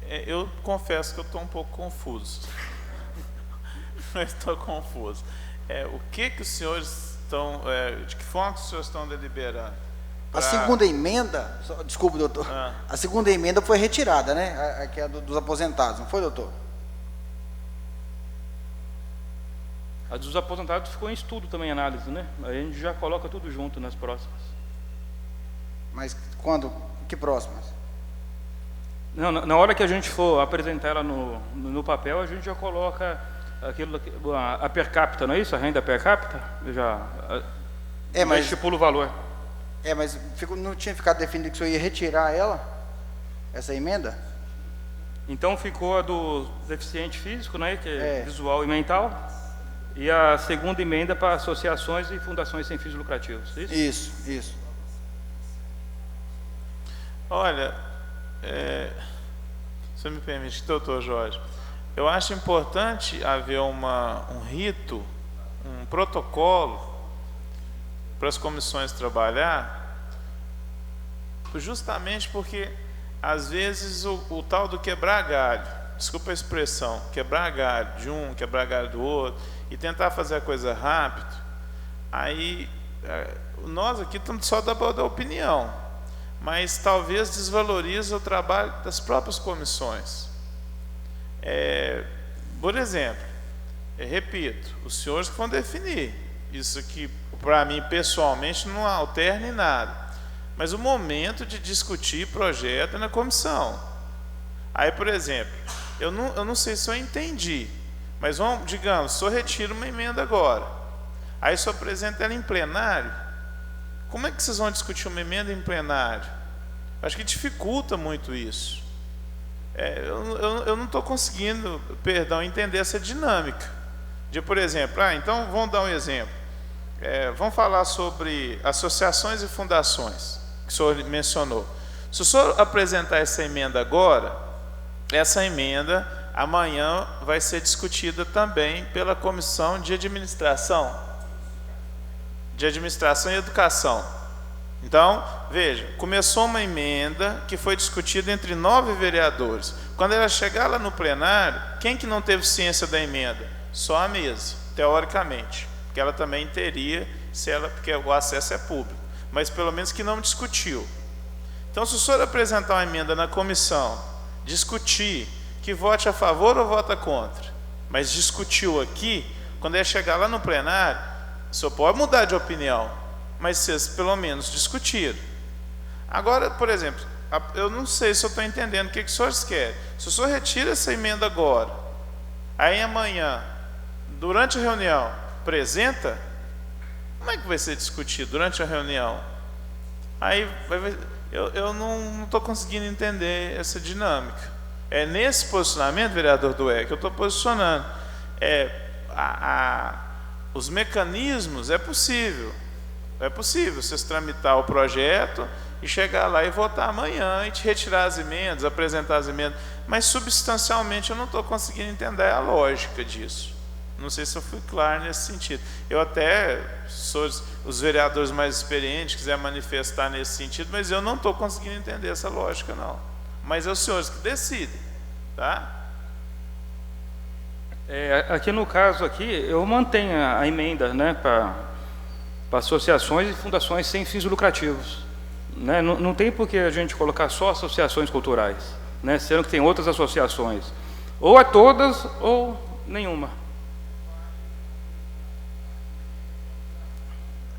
Eu confesso que eu estou um pouco confuso. Eu estou confuso. O que os senhores estão... de que forma que os senhores estão deliberando? A segunda emenda... Desculpe, doutor. A segunda emenda foi retirada, né? Aqui é dos aposentados, não foi, doutor? A dos aposentados ficou em estudo também, análise, né? Aí a gente já coloca tudo junto nas próximas. Mas quando? Que próximas? Não, na hora que a gente for apresentar ela no papel, a gente já coloca aquilo, a per capita, não é isso? A renda per capita? Já estipula o valor. Mas não tinha ficado definido que o senhor ia retirar essa emenda? Então ficou a do deficiente físico, né, que é visual e mental, e a segunda emenda para associações e fundações sem fins lucrativos, isso? Isso. Olha, se me permite, doutor Jorge, eu acho importante haver um rito, um protocolo para as comissões trabalhar, justamente porque às vezes o tal do quebrar galho, desculpa a expressão, quebrar galho de um, quebrar galho do outro, e tentar fazer a coisa rápido, aí nós aqui estamos só dando opinião, mas talvez desvaloriza o trabalho das próprias comissões. Por exemplo, repito, os senhores que vão definir, isso aqui para mim pessoalmente não alterna em nada, mas o momento de discutir projeto é na comissão. Aí, por exemplo, eu não sei se eu entendi, mas digamos, se eu retiro uma emenda agora, aí se eu apresento ela em plenário, como é que vocês vão discutir uma emenda em plenário? Acho que dificulta muito isso. Eu não estou conseguindo, entender essa dinâmica. De, por exemplo, então vamos dar um exemplo. Vamos falar sobre associações e fundações, que o senhor mencionou. Se o senhor apresentar essa emenda agora, essa emenda amanhã vai ser discutida também pela Comissão de Administração e Educação. Então, veja, começou uma emenda que foi discutida entre 9 vereadores. Quando ela chegar lá no plenário, quem que não teve ciência da emenda? Só a mesa, teoricamente, porque ela também teria, porque o acesso é público, mas pelo menos que não discutiu. Então, se o senhor apresentar uma emenda na comissão, discutir, que vote a favor ou vota contra, mas discutiu aqui, quando ele chegar lá no plenário, o senhor pode mudar de opinião, mas vocês pelo menos discutiram. Agora, por exemplo, eu não sei se eu estou entendendo o que os senhores querem. Se o senhor retira essa emenda agora, aí amanhã, durante a reunião, apresenta, como é que vai ser discutido durante a reunião? Aí eu não estou conseguindo entender essa dinâmica. É nesse posicionamento, vereador Dué, que eu estou posicionando. Os mecanismos, é possível vocês tramitar o projeto e chegar lá e votar amanhã e te retirar as emendas, apresentar as emendas, mas substancialmente eu não estou conseguindo entender a lógica disso. Não sei se eu fui claro nesse sentido. Eu até sou os vereadores mais experientes, quiser manifestar nesse sentido, mas eu não estou conseguindo entender essa lógica, não. Mas é os senhores que decidem, tá? Aqui no caso aqui, eu mantenho a emenda, né, para associações e fundações sem fins lucrativos, né? Não tem por que a gente colocar só associações culturais, né, sendo que tem outras associações, ou a todas ou nenhuma.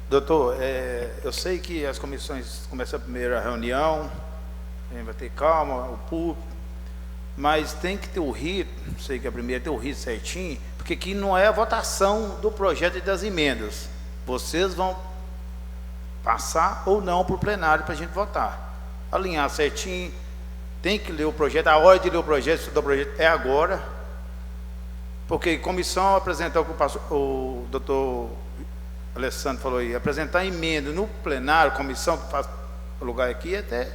Doutor, eu sei que as comissões começam a primeira reunião, vai ter calma, o público, mas tem que ter o rito, sei que a primeira tem o rito certinho, porque aqui não é a votação do projeto e das emendas. Vocês vão passar ou não para o plenário para a gente votar. Alinhar certinho, tem que ler o projeto, a hora de ler o projeto, estudar o projeto é agora, porque comissão apresentar o doutor Alessandro falou aí, apresentar emenda no plenário, comissão que faz o lugar aqui, é até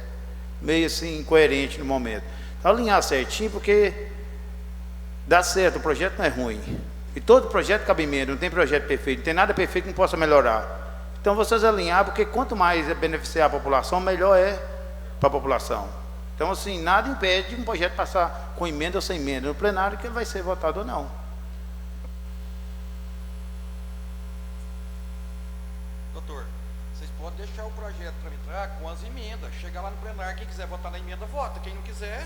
meio assim incoerente no momento. Então, alinhar certinho, porque dá certo, o projeto não é ruim. E todo projeto cabe emenda, não tem projeto perfeito, não tem nada perfeito que não possa melhorar. Então, vocês alinhar, porque quanto mais beneficiar a população, melhor é para a população. Então, assim, nada impede um projeto passar com emenda ou sem emenda no plenário, que ele vai ser votado ou não. Doutor, vocês podem deixar o projeto tramitar com as emendas. Chegar lá no plenário, quem quiser votar na emenda, vota. Quem não quiser...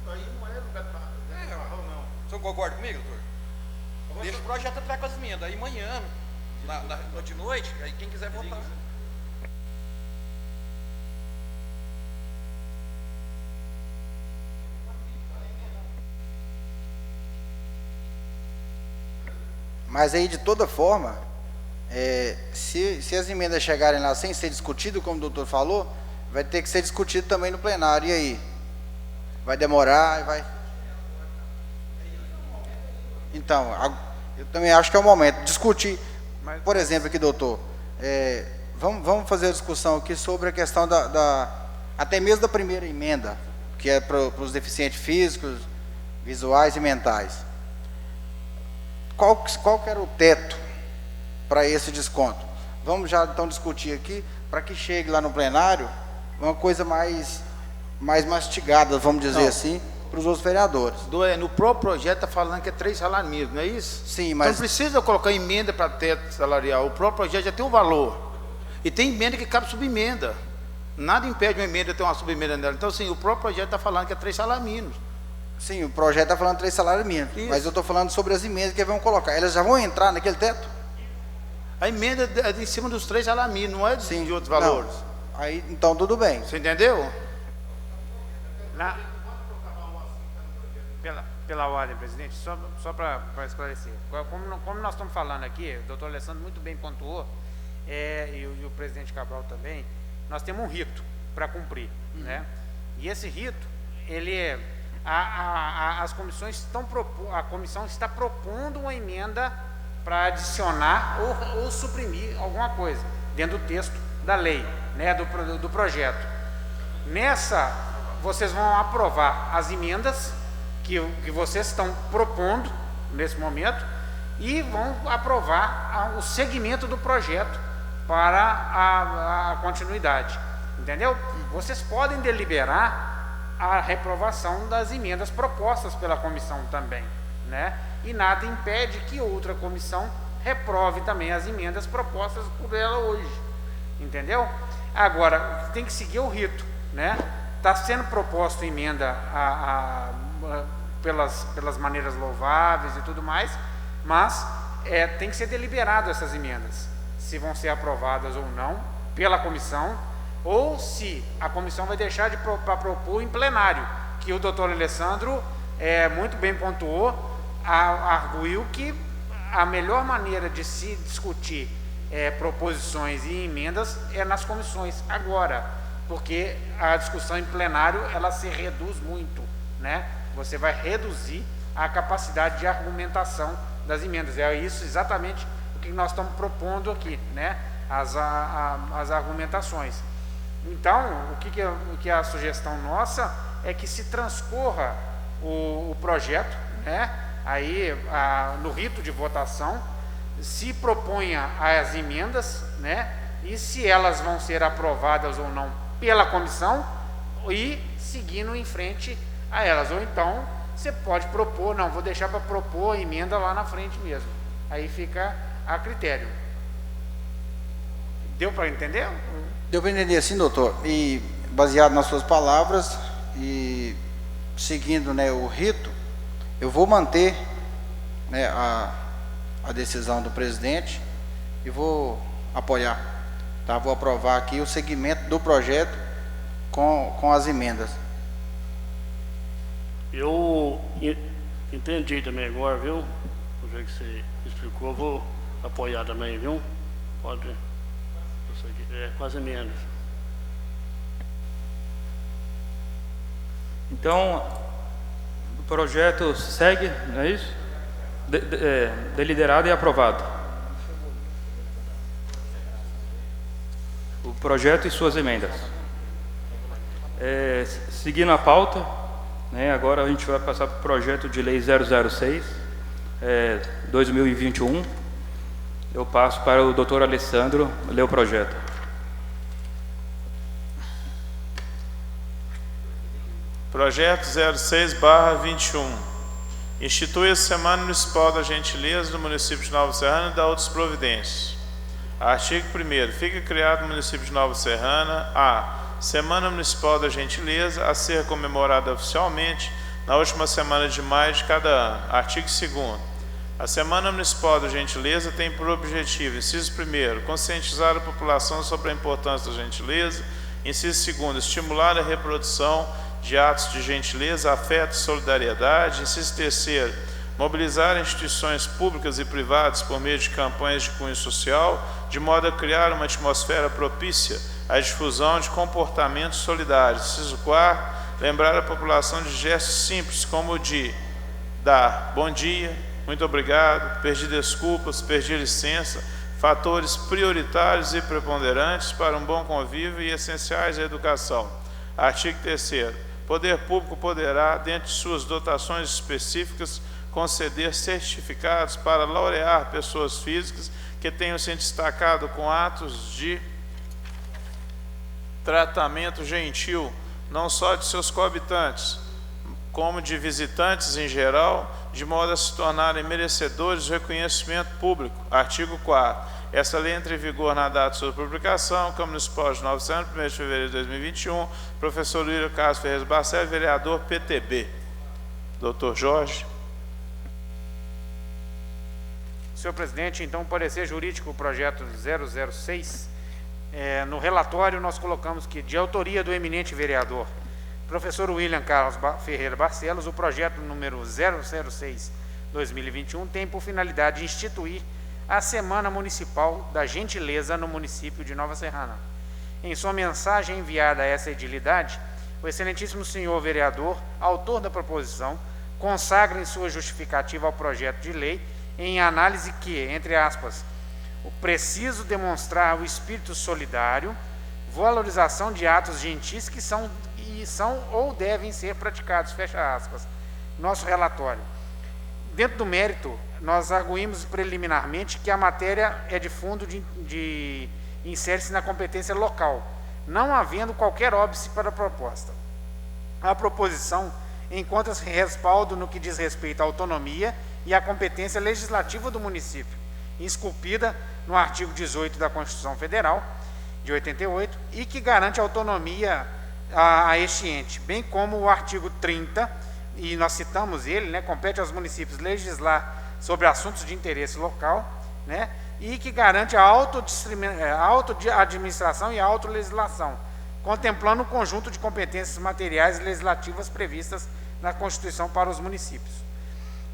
Aí não é lugar para... não. O senhor concorda comigo, doutor? Deixa o projeto entrar com as emendas. Aí amanhã, de noite, aí quem quiser votar. Mas aí, de toda forma, se as emendas chegarem lá sem ser discutido, como o doutor falou, vai ter que ser discutido também no plenário. E aí? Vai demorar e vai... Então, eu também acho que é o momento de discutir. Por exemplo, aqui, doutor, vamos fazer a discussão aqui sobre a questão até mesmo da primeira emenda, que é para os deficientes físicos, visuais e mentais. Qual que era o teto para esse desconto? Vamos já então discutir aqui, para que chegue lá no plenário uma coisa mais mais mastigadas, vamos dizer Não. assim, para os outros vereadores. No próprio projeto está falando que é 3 salários mínimos, não é isso? Sim, Então mas não precisa colocar emenda para teto salarial. O próprio projeto já tem um valor. E tem emenda que cabe subemenda. Nada impede uma emenda ter uma subemenda nela. Então, assim, o próprio projeto está falando que é 3 salários mínimos. sim, o projeto está falando 3 salários mínimos. Isso. Mas eu estou falando sobre as emendas que vão colocar. Elas já vão entrar naquele teto? A emenda é em cima dos 3 salários mínimos, não é de outros valores. Não. Aí, então tudo bem. Você entendeu? Pela ordem, presidente, só para esclarecer. Como nós estamos falando aqui, o doutor Alessandro muito bem pontuou, e o presidente Cabral também, nós temos um rito para cumprir, né? E esse rito, as comissões a comissão está propondo uma emenda para adicionar ou suprimir alguma coisa dentro do texto da lei, né, do projeto. Nessa, vocês vão aprovar as emendas que vocês estão propondo nesse momento e vão aprovar o segmento do projeto para a continuidade, entendeu? Vocês podem deliberar a reprovação das emendas propostas pela comissão também, né? E nada impede que outra comissão reprove também as emendas propostas por ela hoje, entendeu? Agora, tem que seguir o rito, né? Está sendo proposta emenda pelas maneiras louváveis e tudo mais, mas tem que ser deliberado essas emendas, se vão ser aprovadas ou não pela comissão, ou se a comissão vai deixar para propor em plenário, que o doutor Alessandro muito bem pontuou, arguiu que a melhor maneira de se discutir proposições e emendas é nas comissões agora, porque a discussão em plenário ela se reduz muito, né? Você vai reduzir a capacidade de argumentação das emendas. É isso exatamente o que nós estamos propondo aqui, né? As argumentações. Então, o que a sugestão nossa é que se transcorra o projeto, né? Aí, no rito de votação, se proponha as emendas, né? E se elas vão ser aprovadas ou não pela comissão e seguindo em frente a elas. Ou então, você pode propor, não, vou deixar para propor a emenda lá na frente mesmo. Aí fica a critério. Deu para entender? Deu para entender sim, doutor. E baseado nas suas palavras e seguindo, né, o rito, eu vou manter, né, a decisão do presidente e vou apoiar, tá? Vou aprovar aqui o segmento do projeto com as emendas. Eu entendi também agora, viu? O jeito que você explicou, eu vou apoiar também, viu? Pode. Isso aqui, com as emendas. Então, o projeto segue, não é isso? Deliberado e aprovado. O projeto e suas emendas. Seguindo a pauta, né, agora a gente vai passar para o projeto de lei 006, 2021. Eu passo para o doutor Alessandro ler o projeto. Projeto 06/21. Institui a Semana Municipal da Gentileza do município de Nova Serrana e dá outras providências. Artigo 1º. Fica criado no município de Nova Serrana a Semana Municipal da Gentileza, a ser comemorada oficialmente na última semana de maio de cada ano. Artigo 2º. A Semana Municipal da Gentileza tem por objetivo, inciso 1º, conscientizar a população sobre a importância da gentileza. Inciso 2º, estimular a reprodução de atos de gentileza, afeto e solidariedade. Inciso 3º, mobilizar instituições públicas e privadas por meio de campanhas de cunho social, de modo a criar uma atmosfera propícia à difusão de comportamentos solidários. Inciso 4º, lembrar a população de gestos simples, como o de dar bom dia, muito obrigado, pedir desculpas, pedir licença, fatores prioritários e preponderantes para um bom convívio e essenciais à educação. Artigo 3º. Poder público poderá, dentre suas dotações específicas, conceder certificados para laurear pessoas físicas que tenham se destacado com atos de tratamento gentil não só de seus coabitantes, como de visitantes em geral, de modo a se tornarem merecedores de reconhecimento público. Artigo 4º. Essa lei entra em vigor na data de sua publicação, Câmara Municipal de Nova Serrana, 1º de fevereiro de 2021, professor William Carlos Ferreira Barcelos, vereador PTB. Doutor Jorge. Senhor presidente, então, parecer jurídico, o projeto 006, no relatório nós colocamos que, de autoria do eminente vereador, professor William Carlos Ferreira Barcelos, o projeto número 006/2021 tem por finalidade instituir a Semana Municipal da Gentileza no município de Nova Serrana. Em sua mensagem enviada a essa edilidade, o excelentíssimo senhor vereador, autor da proposição, consagra em sua justificativa ao projeto de lei, em análise que, entre aspas, o preciso demonstrar o espírito solidário, valorização de atos gentis que são ou devem ser praticados, fecha aspas. Nosso relatório. Dentro do mérito, nós arguímos preliminarmente que a matéria é de fundo insere-se na competência local, não havendo qualquer óbice para a proposta. A proposição encontra-se respaldo no que diz respeito à autonomia e à competência legislativa do município, esculpida no artigo 18 da Constituição Federal, de 88, e que garante autonomia a este ente, bem como o artigo 30, e nós citamos ele, né, compete aos municípios legislar sobre assuntos de interesse local, né, e que garante a autoadministração e a autolegislação, contemplando um conjunto de competências materiais e legislativas previstas na Constituição para os municípios.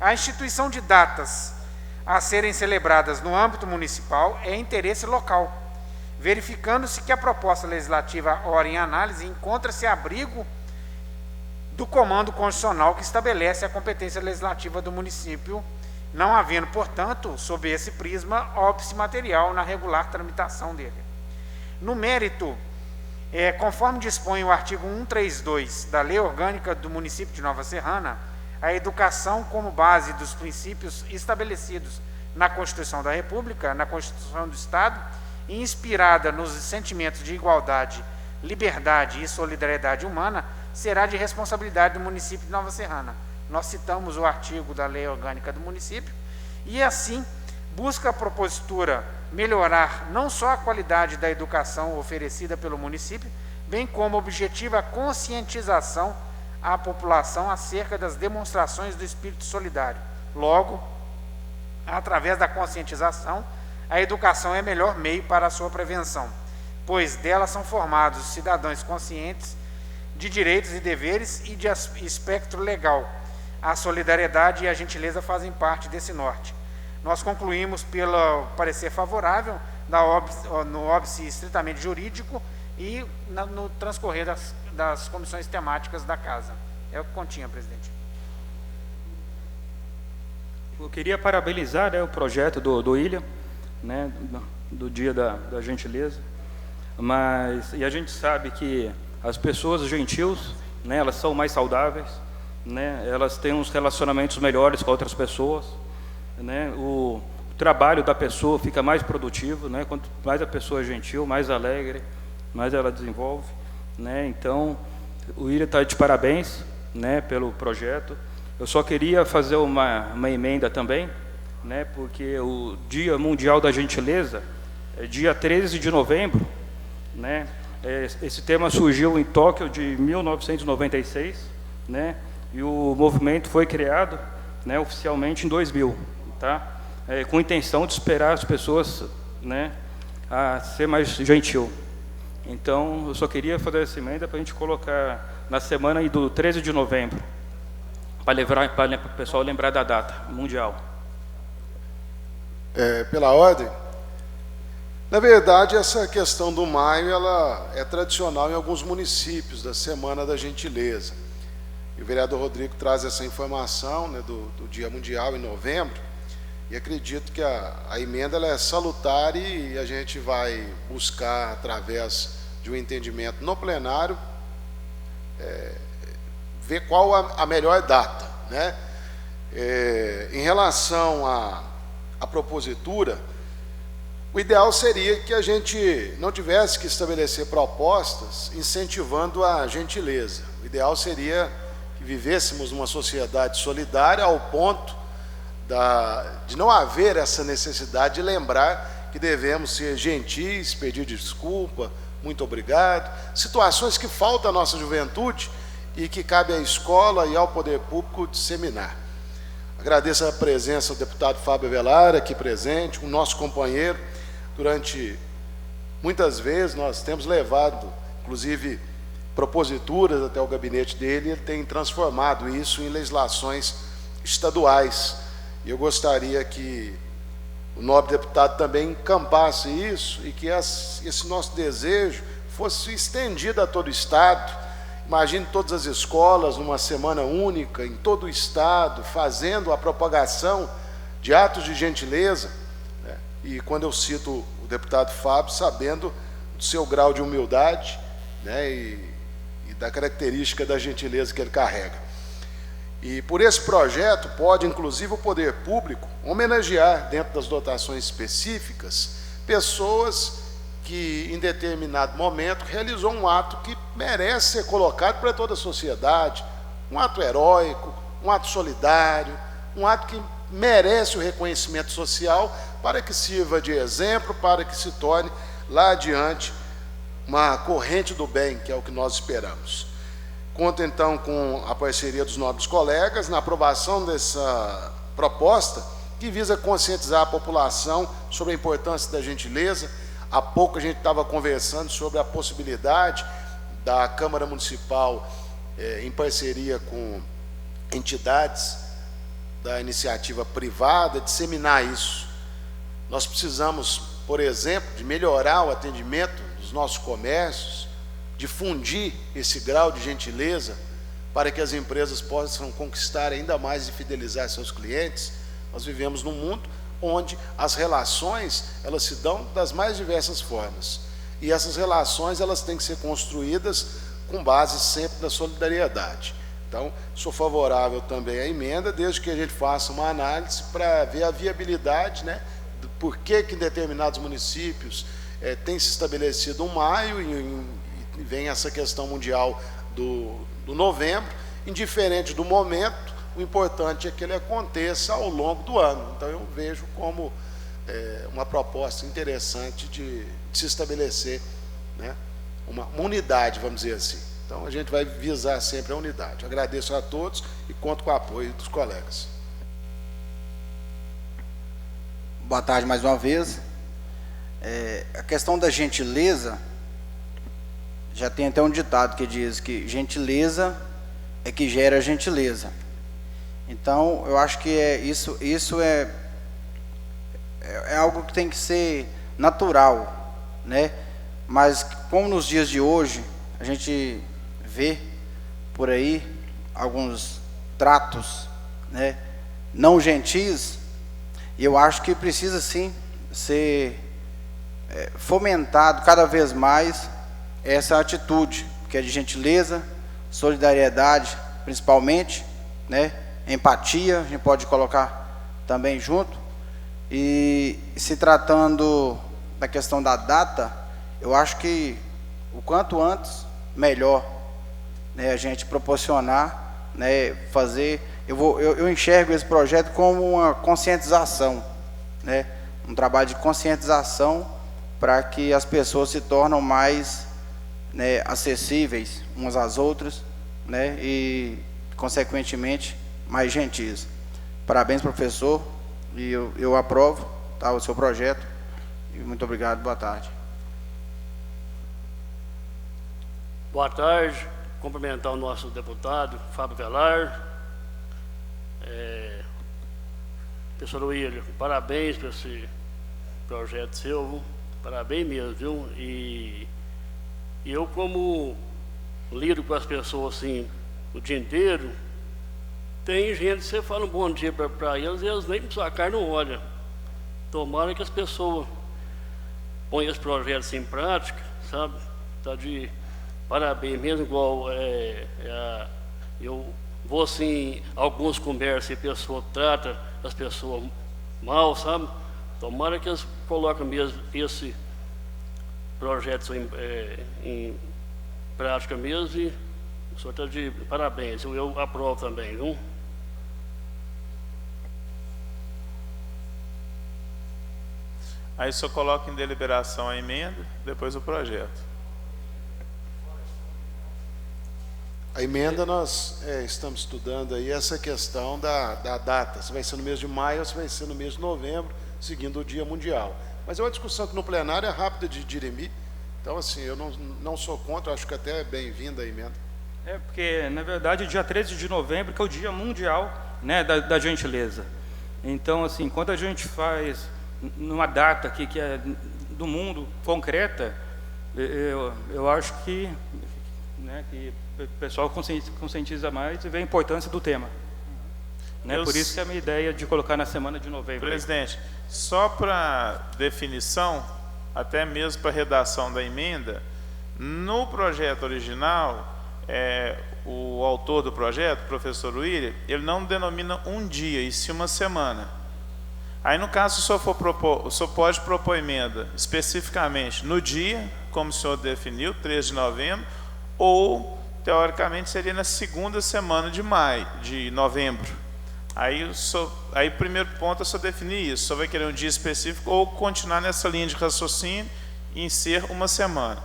A instituição de datas a serem celebradas no âmbito municipal é interesse local, verificando-se que a proposta legislativa ora em análise encontra-se abrigo do comando constitucional que estabelece a competência legislativa do município, não havendo, portanto, sob esse prisma, óbice material na regular tramitação dele. No mérito, conforme dispõe o artigo 132 da Lei Orgânica do município de Nova Serrana, a educação como base dos princípios estabelecidos na Constituição da República, na Constituição do Estado, e inspirada nos sentimentos de igualdade, liberdade e solidariedade humana, será de responsabilidade do município de Nova Serrana. Nós citamos o artigo da Lei Orgânica do município e, assim, busca a propositura melhorar não só a qualidade da educação oferecida pelo município, bem como objetiva a conscientização à população acerca das demonstrações do espírito solidário. Logo, através da conscientização, a educação é o melhor meio para a sua prevenção, pois dela são formados cidadãos conscientes de direitos e deveres e de espectro legal. A solidariedade e a gentileza fazem parte desse norte. Nós concluímos pelo parecer favorável no óbice estritamente jurídico e no transcorrer das comissões temáticas da Casa. É o que continha, presidente. Eu queria parabenizar, né, o projeto do William, né, do Dia da Gentileza, e a gente sabe que as pessoas gentis, né, elas são mais saudáveis, né, elas têm uns relacionamentos melhores com outras pessoas, né, o trabalho da pessoa fica mais produtivo, né, quanto mais a pessoa é gentil, mais alegre, mais ela desenvolve, né. Então o William está de parabéns, né, pelo projeto. Eu só queria fazer uma emenda também, né, porque o Dia Mundial da Gentileza é dia 13 de novembro, né. Esse tema surgiu em Tóquio de 1996, né, e o movimento foi criado, né, oficialmente em 2000, tá? Com a intenção de esperar as pessoas, né, a ser mais gentil. Então, eu só queria fazer essa emenda para a gente colocar na semana aí do 13 de novembro, para o pessoal lembrar da data mundial. Pela ordem, na verdade, essa questão do maio, ela é tradicional em alguns municípios, da Semana da Gentileza. E o vereador Rodrigo traz essa informação, né, do Dia Mundial em novembro, e acredito que a emenda ela é salutar e a gente vai buscar, através de um entendimento no plenário, ver qual a melhor data, né? Em relação à propositura, O ideal seria que a gente não tivesse que estabelecer propostas incentivando a gentileza. O ideal seria que vivêssemos numa sociedade solidária ao ponto de não haver essa necessidade de lembrar que devemos ser gentis, pedir desculpa, muito obrigado. Situações que faltam à nossa juventude e que cabe à escola e ao poder público disseminar. Agradeço a presença do deputado Fábio Avelar, aqui presente, o nosso companheiro. Durante muitas vezes nós temos levado, inclusive, proposituras até o gabinete dele, e ele tem transformado isso em legislações estaduais. E eu gostaria que o nobre deputado também encampasse isso e que esse nosso desejo fosse estendido a todo o Estado. Imagine todas as escolas, numa semana única, em todo o Estado, fazendo a propagação de atos de gentileza, né? E quando eu cito o deputado Fábio, sabendo do seu grau de humildade, né? E da característica da gentileza que ele carrega. E por esse projeto pode, inclusive, o poder público homenagear, dentro das dotações específicas, pessoas que, em determinado momento, realizou um ato que merece ser colocado para toda a sociedade, um ato heróico, um ato solidário, um ato que merece o reconhecimento social para que sirva de exemplo, para que se torne, lá adiante, uma corrente do bem, que é o que nós esperamos. Conto, então, com a parceria dos nobres colegas na aprovação dessa proposta que visa conscientizar a população sobre a importância da gentileza. Há pouco a gente estava conversando sobre a possibilidade da Câmara Municipal, em parceria com entidades da iniciativa privada, disseminar isso. Nós precisamos, por exemplo, de melhorar o atendimento dos nossos comércios, difundir esse grau de gentileza para que as empresas possam conquistar ainda mais e fidelizar seus clientes. Nós vivemos num mundo onde as relações, elas se dão das mais diversas formas. E essas relações, elas têm que ser construídas com base sempre na solidariedade. Então, sou favorável também à emenda, desde que a gente faça uma análise para ver a viabilidade, né, do porquê que em determinados municípios tem se estabelecido um maio e vem essa questão mundial do novembro. Indiferente do momento, o importante é que ele aconteça ao longo do ano. Então, eu vejo como uma proposta interessante de se estabelecer, né, uma unidade, vamos dizer assim. Então, a gente vai visar sempre a unidade. Agradeço a todos e conto com o apoio dos colegas. Boa tarde mais uma vez. A questão da gentileza, já tem até um ditado que diz que gentileza é que gera gentileza. Então, eu acho que isso é algo que tem que ser natural, né? Mas como nos dias de hoje a gente vê por aí alguns tratos, né, não gentis, e eu acho que precisa sim ser fomentado cada vez mais essa atitude, que é de gentileza, solidariedade, principalmente, né, empatia, a gente pode colocar também junto. E se tratando da questão da data, eu acho que o quanto antes, melhor, né, a gente proporcionar, né, fazer. Eu enxergo esse projeto como uma conscientização, né, um trabalho de conscientização para que as pessoas se tornem mais, né, acessíveis umas às outras, né, e, consequentemente, mais gentis. Parabéns, professor, e eu aprovo, tá, o seu projeto. E muito obrigado, boa tarde. Boa tarde, cumprimentar o nosso deputado Fábio Avelar. Professor William, parabéns por esse projeto seu, viu? Parabéns mesmo, viu? E eu, como lido com as pessoas assim o dia inteiro, tem gente que você fala um bom dia para eles e eles nem para sua cara não olham. Tomara que as pessoas ponham esse projeto assim, em prática, sabe? Tá de parabéns mesmo, igual eu vou assim, alguns conversam e a pessoa trata as pessoas mal, sabe? Tomara que as coloca mesmo esse projeto em prática mesmo e o senhor está de parabéns, eu aprovo também, viu? Aí só coloca em deliberação a emenda, depois o projeto. A emenda nós estamos estudando aí essa questão da data, se vai ser no mês de maio ou se vai ser no mês de novembro, seguindo o Dia Mundial. Mas é uma discussão que no plenário é rápida de dirimir, então assim, eu não sou contra, acho que até é bem-vinda a emenda. Porque, na verdade, dia 13 de novembro que é o Dia Mundial, né, da gentileza. Então, assim, quando a gente faz numa data aqui que é do mundo concreta, eu acho que, né, que o pessoal conscientiza mais e vê a importância do tema. Né? Por isso que é a minha ideia de colocar na semana de novembro. Presidente, só para definição, até mesmo para redação da emenda, no projeto original, o autor do projeto, o professor William, ele não denomina um dia, e sim uma semana. Aí, no caso, o senhor pode propor emenda especificamente no dia, como o senhor definiu, 13 de novembro, ou, teoricamente, seria na segunda semana de novembro. Aí, primeiro ponto, é só definir isso. Só vai querer um dia específico ou continuar nessa linha de raciocínio em ser uma semana.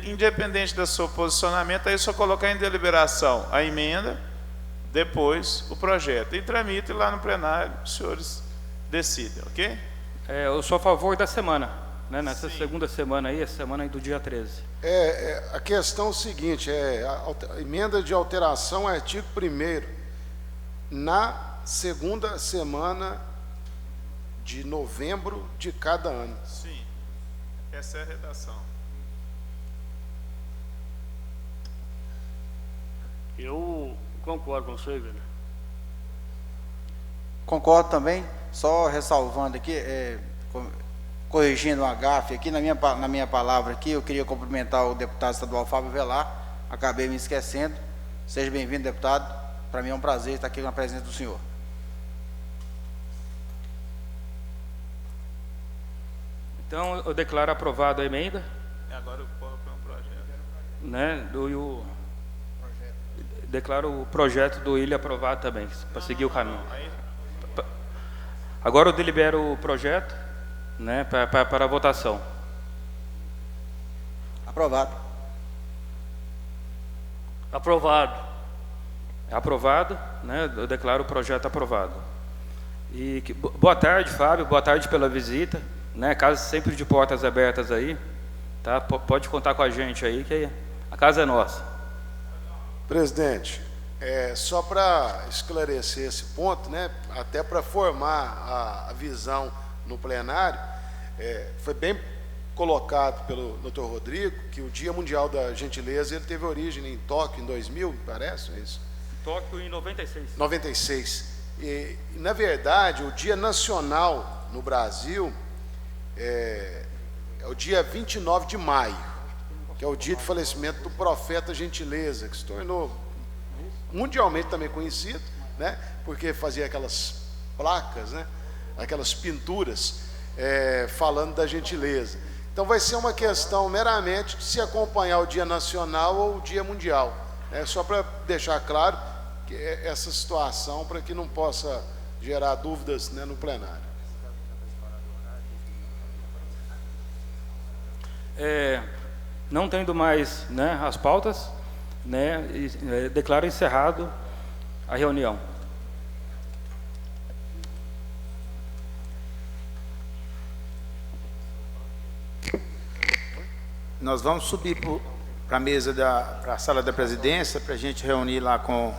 Independente do seu posicionamento, aí só colocar em deliberação a emenda, depois o projeto. E tramite lá no plenário, os senhores decidem, ok? Eu sou a favor da semana, né? Nessa segunda semana aí, a semana aí do dia 13. A questão é o seguinte, a emenda de alteração ao artigo 1º, na segunda semana de novembro de cada ano. Sim, essa é a redação. Eu concordo com você, velho. Concordo também, só ressalvando aqui, corrigindo uma gafe aqui, na minha palavra aqui, eu queria cumprimentar o deputado estadual Fábio Velar, acabei me esquecendo. Seja bem-vindo, deputado, para mim é um prazer estar aqui na presença do senhor. Então, eu declaro aprovada a emenda. Agora eu coloco um projeto. Né, declaro o projeto do William aprovado também, para seguir o caminho. Agora eu delibero o projeto, né, para a votação. Aprovado. Aprovado. É aprovado, né, eu declaro o projeto aprovado. Boa tarde, Fábio, boa tarde pela visita, né, casa sempre de portas abertas aí, tá? Pode contar com a gente aí, que a casa é nossa. Presidente, só para esclarecer esse ponto, né, até para formar a visão no plenário, foi bem colocado pelo Dr. Rodrigo que o Dia Mundial da Gentileza ele teve origem em Tóquio em 2000, parece, é isso? Tóquio em 96. 96. E, na verdade, o Dia Nacional no Brasil é o dia 29 de maio, que é o dia de falecimento do profeta Gentileza, que se tornou mundialmente também conhecido, né, porque fazia aquelas placas, né, aquelas pinturas falando da gentileza. Então vai ser uma questão meramente de se acompanhar o Dia Nacional ou o Dia Mundial, só para deixar claro que essa situação, para que não possa gerar dúvidas, né, no plenário. Não tendo mais, né, as pautas, né, declaro encerrado a reunião. Nós vamos subir para a mesa, para a sala da presidência, para a gente reunir lá com